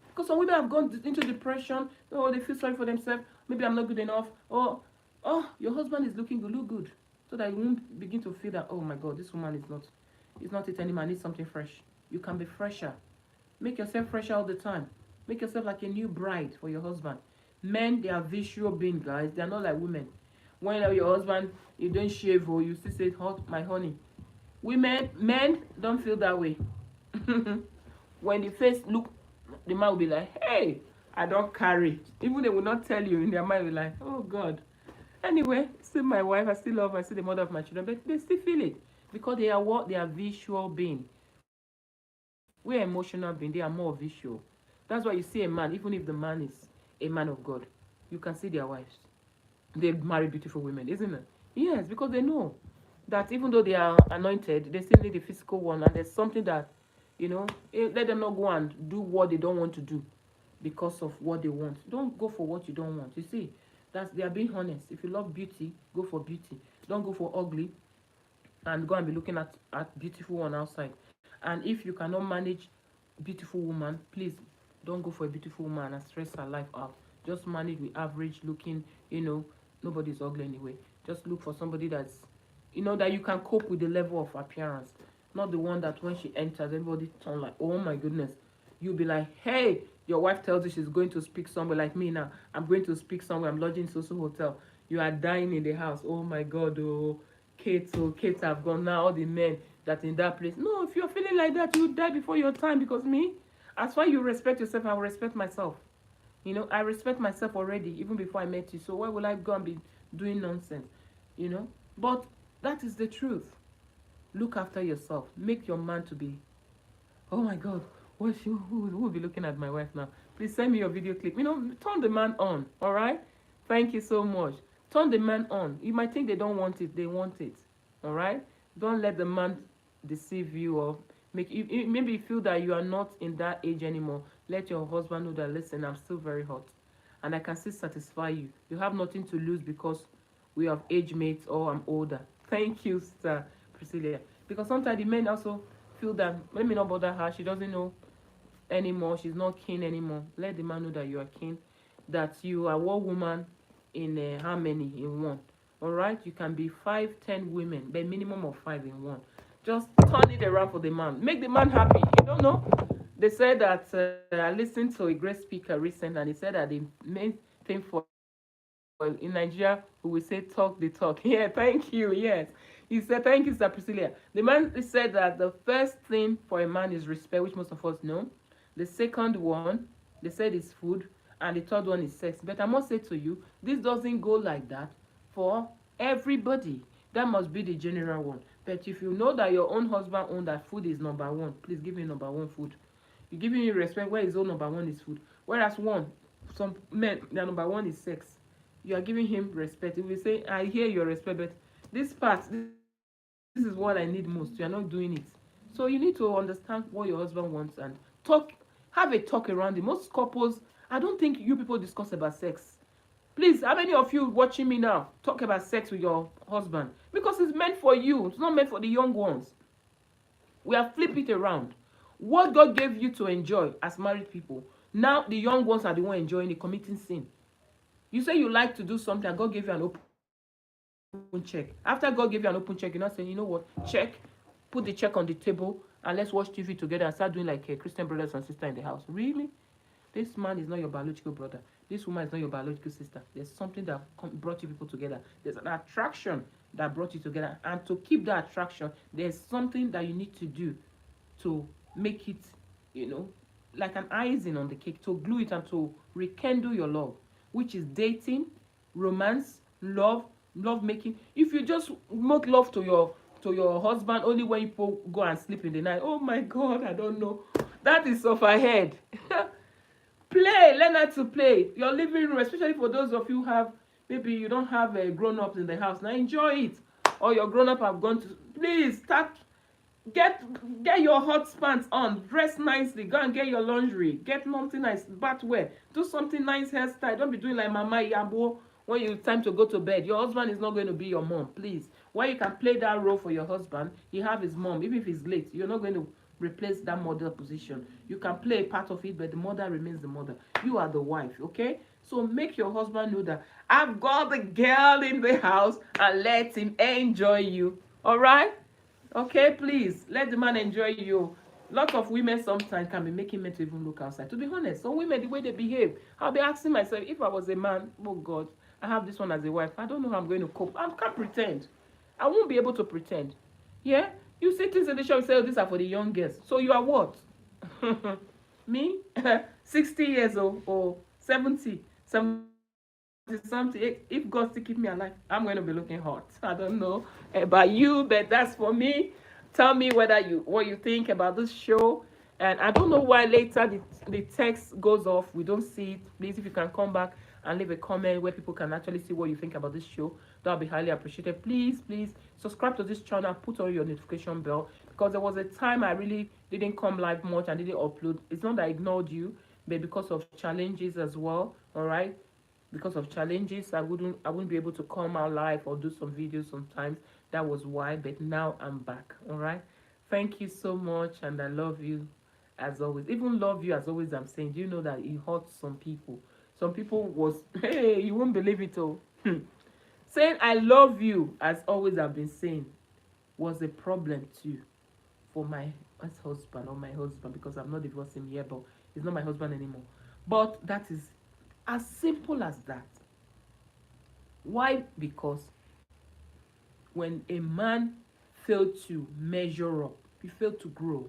Because some women have gone into depression. Oh, they feel sorry for themselves. Maybe I'm not good enough. Your husband is looking good. Look good. So that you won't begin to feel that, oh my God, this woman is not it anymore. I need something fresh. You can be fresher. Make yourself fresher all the time. Make yourself like a new bride for your husband. Men, they are visual beings, guys. They are not like women. When your husband, you don't shave or you still say, hot, my honey. Men don't feel that way. When the face look, the man will be like, hey, I don't carry. Even they will not tell you, in their mind will be like, oh God. Anyway, still my wife, I still love her, I still the mother of my children, but they still feel it. Because they are what? They are visual being. We're emotional being, they are more visual. That's why you see a man, even if the man is a man of God, you can see their wives. They marry beautiful women, isn't it? Yes, because they know that even though they are anointed, they still need a physical one, and there's something that, let them not go and do what they don't want to do because of what they want. Don't go for what you don't want. You see, they are being honest. If you love beauty, go for beauty. Don't go for ugly and go and be looking at beautiful one outside. And if you cannot manage beautiful woman, please don't go for a beautiful woman and stress her life out. Just manage with average looking, nobody's ugly anyway. Just look for somebody that's, that you can cope with the level of appearance. Not the one that when she enters, everybody turn like, oh my goodness. You'll be like, hey, your wife tells you she's going to speak somewhere, like me now. I'm going to speak somewhere. I'm lodging in social hotel. You are dying in the house. Oh my God, Kate have gone now. All the men that in that place. No, if you're feeling like that, you die before your time. Because me, as far as you respect yourself, I will respect myself. I respect myself already, even before I met you. So why will I go and be doing nonsense? But that is the truth. Look after yourself. Make your man to be, oh my God, who will be looking at my wife now? Please send me your video clip. Turn the man on, all right? Thank you so much. Turn the man on. You might think they don't want it. They want it, all right? Don't let the man deceive you or make you maybe feel that you are not in that age anymore. Let your husband know that, listen, I'm still very hot and I can still satisfy you. You have nothing to lose because we have age mates or I'm older. Thank you, Sister Priscilla. Because sometimes the men also feel that, let me not bother her, she doesn't know anymore, she's not keen anymore. Let the man know that you are keen, that you are one woman in harmony, in one. All right, you can be 5, 10 women, but minimum of 5 in 1. Just turn it around for the man. Make the man happy. You don't know. They said that I listened to a great speaker recently, and he said that the main thing for in Nigeria, we will say talk the talk. Yeah, thank you. Yes. He said, thank you, Sir Priscilla. The man said that the first thing for a man is respect, which most of us know. The second one, they said, is food. And the third one is sex. But I must say to you, this doesn't go like that for everybody. That must be the general one. But if you know that your own husband owns that food is number one, please give him number one food. You give him respect where his own number one is food. Whereas some men, their number one is sex. You are giving him respect. If you say, I hear your respect, but this part, this is what I need most. You are not doing it. So you need to understand what your husband wants and talk, have a talk around it. Most couples, I don't think you people discuss about sex. Please, how many of you watching me now talk about sex with your husband? Because it's meant for you. It's not meant for the young ones. We have flipped it around. What God gave you to enjoy as married people, now the young ones are the one enjoying it, committing sin. You say you like to do something, and God gave you an open check. After God gave you an open check, you're not saying, you know what, check, put the check on the table, and let's watch TV together and start doing like Christian brothers and sisters in the house. Really? This man is not your biological brother. This woman is not your biological sister. There's something that brought you people together. There's an attraction that brought you together. And to keep that attraction, there's something that you need to do to make it, you know, like an icing on the cake, to glue it and to rekindle your love, which is dating, romance, love making. If you just make love to your husband only when you go and sleep in the night, oh my God, I don't know. That is off ahead. Play, learn how to play. Your living room, especially for those of you who have, maybe you don't have grown-ups in the house. Now enjoy it. Or your grown-up have gone to, please start, get your hot pants on, dress nicely, go and get your laundry, get something nice, bathwear, do something nice hairstyle. Don't be doing like Mama Yabo when it's time to go to bed. Your husband is not going to be your mom, please. While you can play that role for your husband, he have his mom. Even if he's late, you're not going to replace that mother position. You can play a part of it, but the mother remains the mother. You are the wife, okay? So make your husband know that I've got the girl in the house, and let him enjoy you. All right? Okay, please let the man enjoy you. Lots of women sometimes can be making men to even look outside. To be honest, some women, the way they behave, I'll be asking myself, if I was a man, oh God, I have this one as a wife, I don't know how I'm going to cope. I can't pretend. I won't be able to pretend. Yeah? You see things in the show, you say, oh, these are for the young girls. So you are what? Me? 60 years old or 70 something. If God still keep me alive, I'm going to be looking hot. I don't know about you, but that's for me. Tell me what you think about this show. And I don't know why later the text goes off. We don't see it. Please, if you can come back and leave a comment where people can actually see what you think about this show, that would be highly appreciated. Please subscribe to this channel, put on your notification bell, because there was a time I really didn't come live much and didn't upload. It's not that I ignored you, but because of challenges as well. All right, because of challenges, I wouldn't be able to come out live or do some videos sometimes. That was why. But now I'm back. All right, thank you so much, and I love you as always. Even love you as always. I'm saying, do you know that it hurts some people? Some people was, hey, you won't believe it. Oh. Saying I love you as always I've been saying was a problem too for my ex-husband or my husband, because I'm not divorcing him here, but he's not my husband anymore. But that is as simple as that. Why? Because when a man failed to measure up, you fail to grow.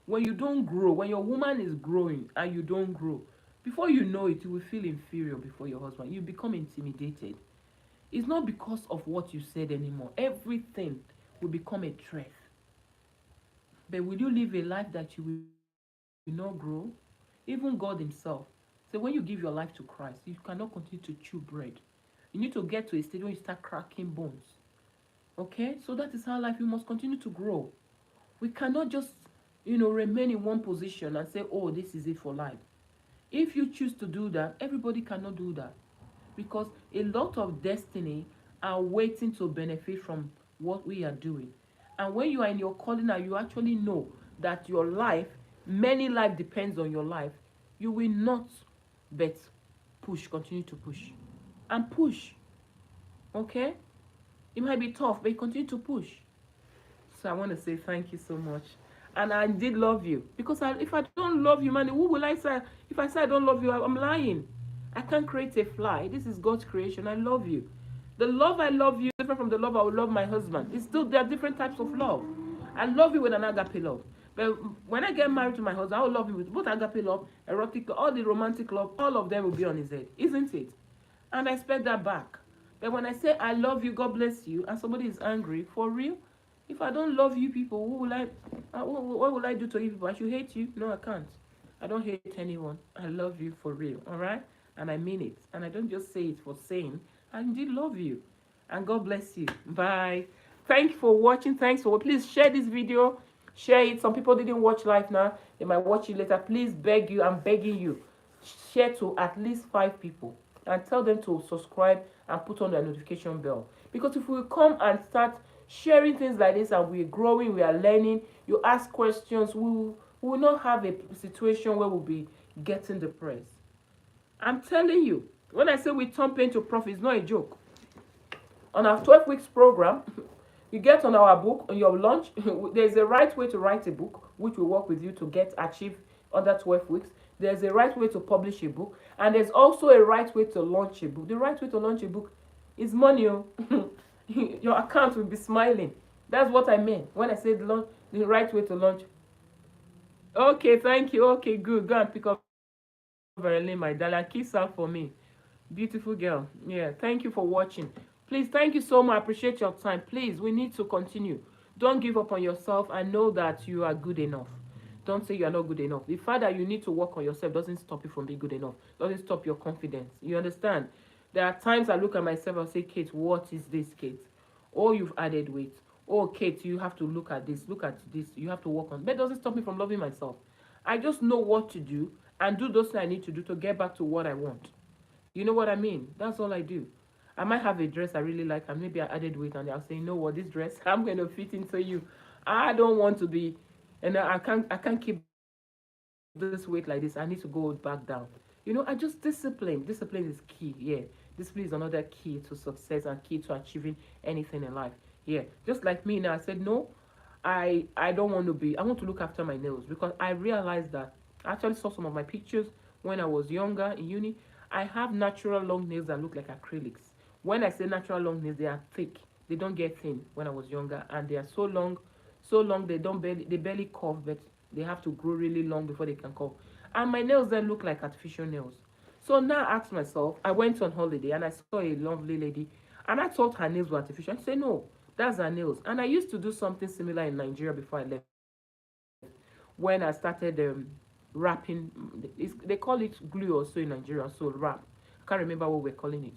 When you don't grow, when your woman is growing and you don't grow, before you know it, you will feel inferior before your husband. You become intimidated. It's not because of what you said anymore. Everything will become a threat. But will you live a life that you will not grow? Even God himself. So when you give your life to Christ, you cannot continue to chew bread. You need to get to a stage where you start cracking bones. Okay? So that is how life, you must continue to grow. We cannot just, remain in one position and say, oh, this is it for life. If you choose to do that, everybody cannot do that. Because a lot of destiny are waiting to benefit from what we are doing. And when you are in your calling and you actually know that your life, many life depends on your life, you will not but push, continue to push. And push. Okay? It might be tough, but you continue to push. So I want to say thank you so much. And I did love you. Because if I don't love you, man, who will I say? If I say I don't love you, I'm lying. I can't create a fly. This is God's creation. I love you. The love I love you is different from the love I would love my husband. It's still, there are different types of love. I love you with an agape love. But when I get married to my husband, I will love you with both agape love, erotic, all the romantic love, all of them will be on his head. Isn't it? And I expect that back. But when I say I love you, God bless you, and somebody is angry, for real, if I don't love you people, who will I, what will I do to you people? I should hate you? No, I can't. I don't hate anyone. I love you for real, all right? And I mean it. And I don't just say it for saying. I indeed love you. And God bless you. Bye. Thank you for watching. Thanks for, please share this video. Share it. Some people didn't watch live now. They might watch it later. Please beg you. I'm begging you. Share to at least 5 people and tell them to subscribe and put on the notification bell. Because if we come and start sharing things like this and we're growing, we are learning, you ask questions, we will not have a situation where we'll be getting depressed. I'm telling you, when I say we turn pain to profit, it's not a joke. On our 12 weeks program, you get on our book, on your launch, there's a right way to write a book, which will work with you to achieve under 12 weeks. There's a right way to publish a book, and there's also a right way to launch a book. The right way to launch a book is money. Your account will be smiling. That's what I meant when I said the right way to launch. Okay, thank you. Okay, good. Go and pick up Verily, my darling. Kiss out for me. Beautiful girl. Yeah, thank you for watching. Please, thank you so much. I appreciate your time. Please, we need to continue. Don't give up on yourself and know that you are good enough. Don't say you are not good enough. The fact that you need to work on yourself doesn't stop you from being good enough. Doesn't stop your confidence. You understand? There are times I look at myself and say, Kate, what is this, Kate? Oh, you've added weight. Oh, Kate, you have to look at this. Look at this. You have to work on. But it doesn't stop me from loving myself. I just know what to do and do those things I need to do to get back to what I want. You know what I mean? That's all I do. I might have a dress I really like and maybe I added weight and I'll say, you know what, this dress, I'm going to fit into you. I don't want to be, and I can't keep this weight like this. I need to go back down. I just discipline. Discipline is key. Yeah. Discipline is another key to success and key to achieving anything in life. Yeah. Just like me now, I said, no, I don't want to be, I want to look after my nails because I realized that I actually saw some of my pictures when I was younger in uni. I have natural long nails that look like acrylics. When I say natural long nails, they are thick. They don't get thin when I was younger, and they are so long they barely curve, but they have to grow really long before they can curve. And my nails then look like artificial nails. So now I asked myself, I went on holiday and I saw a lovely lady, and I thought her nails were artificial. I said, no, that's her nails. And I used to do something similar in Nigeria before I left. When I started wrapping, they call it glue also in Nigeria, so wrap. I can't remember what we're calling it.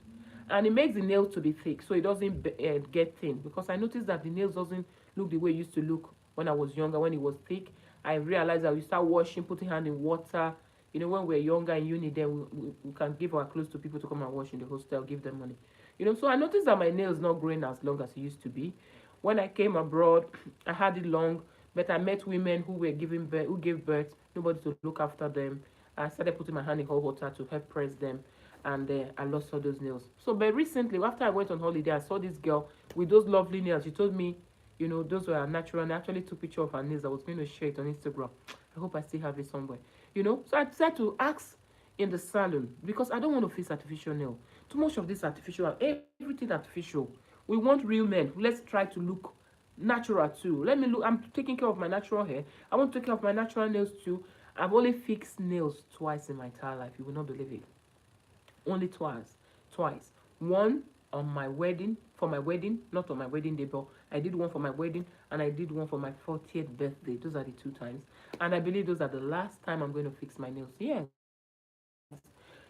And it makes the nails to be thick so it doesn't get thin, because I noticed that the nails doesn't look the way it used to look when I was younger. When it was thick, I realized that we start washing, putting hand in water. When we're younger in uni, then we can give our clothes to people to come and wash in the hostel, give them money. So I noticed that my nails not growing as long as it used to be. When I came abroad, I had it long, but I met women who were giving birth, who gave birth, nobody to look after them. I started putting my hand in hot water to help press them, and I lost all those nails. So, but recently, after I went on holiday, I saw this girl with those lovely nails. She told me, those were natural, and I actually took a picture of her nails. I was going to share it on Instagram. I hope I still have it somewhere. So I decided to ask in the salon because I don't want to face artificial nail. Too much of this artificial, everything artificial. We want real men. Let's try to look natural too. Let me look. I'm taking care of my natural hair. I want to take care of my natural nails too. I've only fixed nails twice in my entire life. You will not believe it. Only twice. One on my wedding, for my wedding, not on my wedding day, but I did one for my wedding and I did one for my 40th birthday. Those are the 2 times. And I believe those are the last time I'm going to fix my nails. Yes.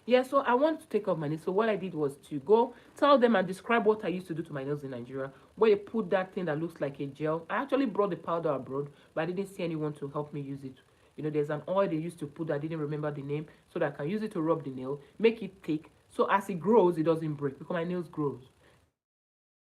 Yeah, so I want to take off my nails. So what I did was to go tell them and describe what I used to do to my nails in Nigeria, where you put that thing that looks like a gel. I actually brought the powder abroad, but I didn't see anyone to help me use it. There's an oil they used to put that I didn't remember the name, so that I can use it to rub the nail, make it thick, so as it grows, it doesn't break, because my nails grows.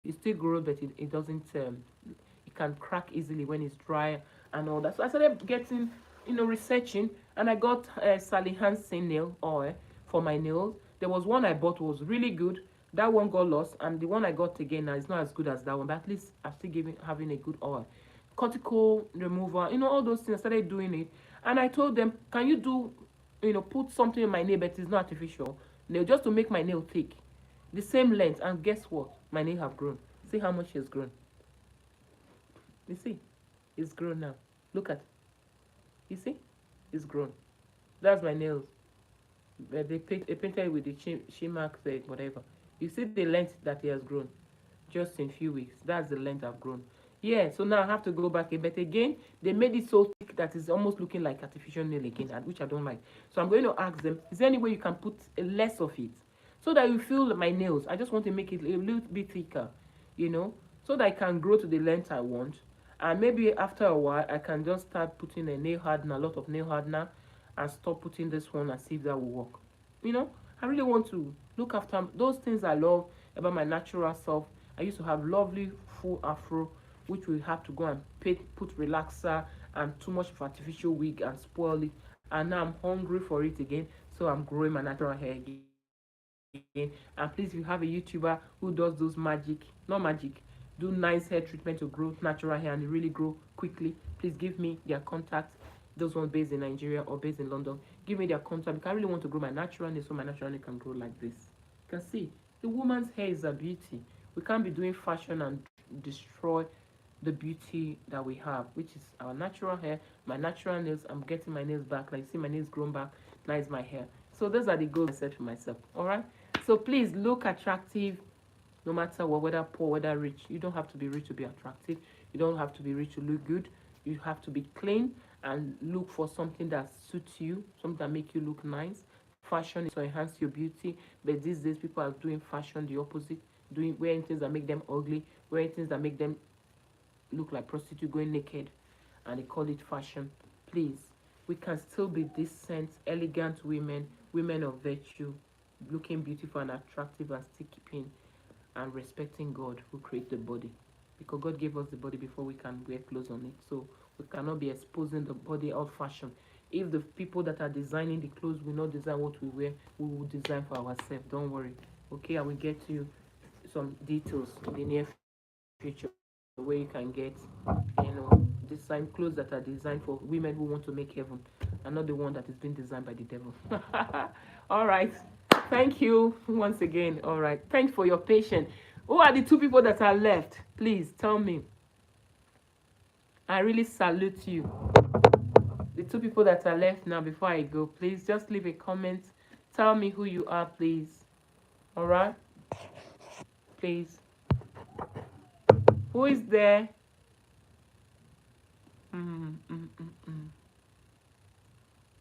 It still grows, but it doesn't, it can crack easily when it's dry and all that. So I started getting, researching, and I got Sally Hansen nail oil for my nails. There was one I bought was really good, That one got lost, and the one I got again now is not as good as that one, but at least I'm still having a good oil. Cortical remover, all those things. I started doing it, and I told them, can you do, put something in my nail, but it's not artificial nail, just to make my nail thick, the same length. And guess what? My nail have grown. See how much it's grown. You see, it's grown now. Look at, you see, it's grown. That's my nails. They painted with the Shimax whatever. You see the length that it has grown just in few weeks. That's the length I've grown. Yeah, so now I have to go back a bit again. They made it so thick that it's almost looking like artificial nail again, which I don't like. So I'm going to ask them, is there any way you can put less of it so that you feel my nails? I just want to make it a little bit thicker, you know, so that I can grow to the length I want. And maybe after a while, I can just start putting a nail hardener, a lot of nail hardener, and stop putting this one and see if that will work. You know, I really want to look after those things I love about my natural self. I used to have lovely full afro, which we have to go and put relaxer and too much of artificial wig and spoil it. And now I'm hungry for it again, so I'm growing my natural hair again. And please, if you have a YouTuber who does those not magic, do nice hair treatment to grow natural hair and really grow quickly, please give me their contact. Those ones based in Nigeria or based in London, give me their contact because I really want to grow my natural hair so my natural hair can grow like this. You can see the woman's hair is a beauty. We can't be doing fashion and destroy the beauty that we have, which is our natural hair, my natural nails. I'm getting my nails back. Like, see my nails grown back. Now is my hair. So those are the goals I set for myself. All right. So please look attractive, no matter what, whether poor, whether rich. You don't have to be rich to be attractive. You don't have to be rich to look good. You have to be clean and look for something that suits you, something that make you look nice. Fashion is to enhance your beauty, but these days people are doing fashion the opposite, doing wearing things that make them ugly, wearing things that make them look like prostitute going naked, and they call it fashion. Please, we can still be decent, elegant women, women of virtue, looking beautiful and attractive, and still keeping and respecting God who created the body. Because God gave us the body before we can wear clothes on it. So we cannot be exposing the body out fashion. If the people that are designing the clothes will not design what we wear, we will design for ourselves. Don't worry. Okay, I will get you some details in the near future where you can get, design clothes that are designed for women who want to make heaven and not the one that is being designed by the devil. All right. Thank you once again. All right. Thanks for your patience. Who are the two people that are left? Please tell me. I really salute you. The two people that are left now, before I go, please just leave a comment. Tell me who you are, please. All right? Please. Who is there? Mm, mm, mm, mm.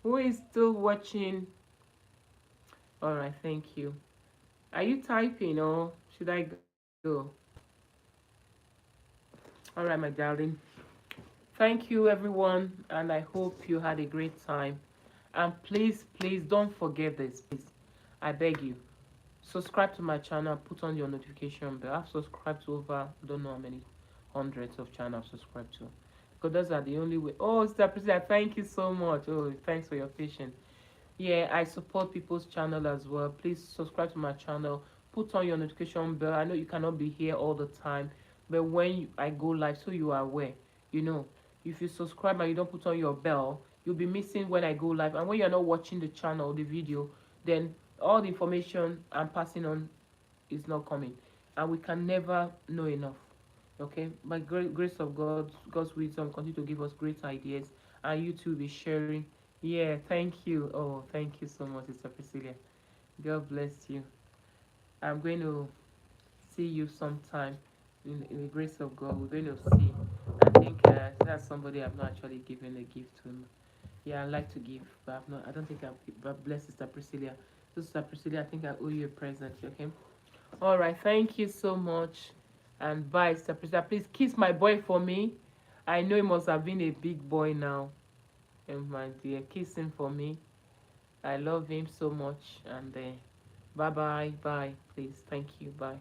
Who is still watching? All right, thank you. Are you typing or should I go? All right, my darling. Thank you, everyone, and I hope you had a great time. And please, please don't forget this, please. I beg you. Subscribe to my channel, put on your notification bell. I've subscribed to over, I don't know how many hundreds of channels I've subscribed to. Because those are the only way. Oh, Sister Priscilla, thank you so much. Oh, thanks for your patience. Yeah, I support people's channel as well. Please subscribe to my channel. Put on your notification bell. I know you cannot be here all the time, but when I go live, so you are aware. You know, if you subscribe and you don't put on your bell, you'll be missing when I go live. And when you're not watching the channel, the video, then all the information I'm passing on is not coming, and we can never know enough. Okay, by grace of God, God's wisdom, continue to give us great ideas, and you too be sharing. Yeah, thank you. Oh, thank you so much, Sister Priscilla. God bless you. I'm going to see you sometime in the grace of God. We're going to see. I think that's somebody I've not actually given a gift to. Yeah, I like to give, but I've not. I don't think I've blessed Sister Priscilla. So, Sister Priscilla, I think I owe you a present. Okay. All right. Thank you so much, and bye, Sister Priscilla. Please kiss my boy for me. I know he must have been a big boy now. And my dear, kiss him for me. I love him so much. And bye bye. Bye. Please. Thank you. Bye.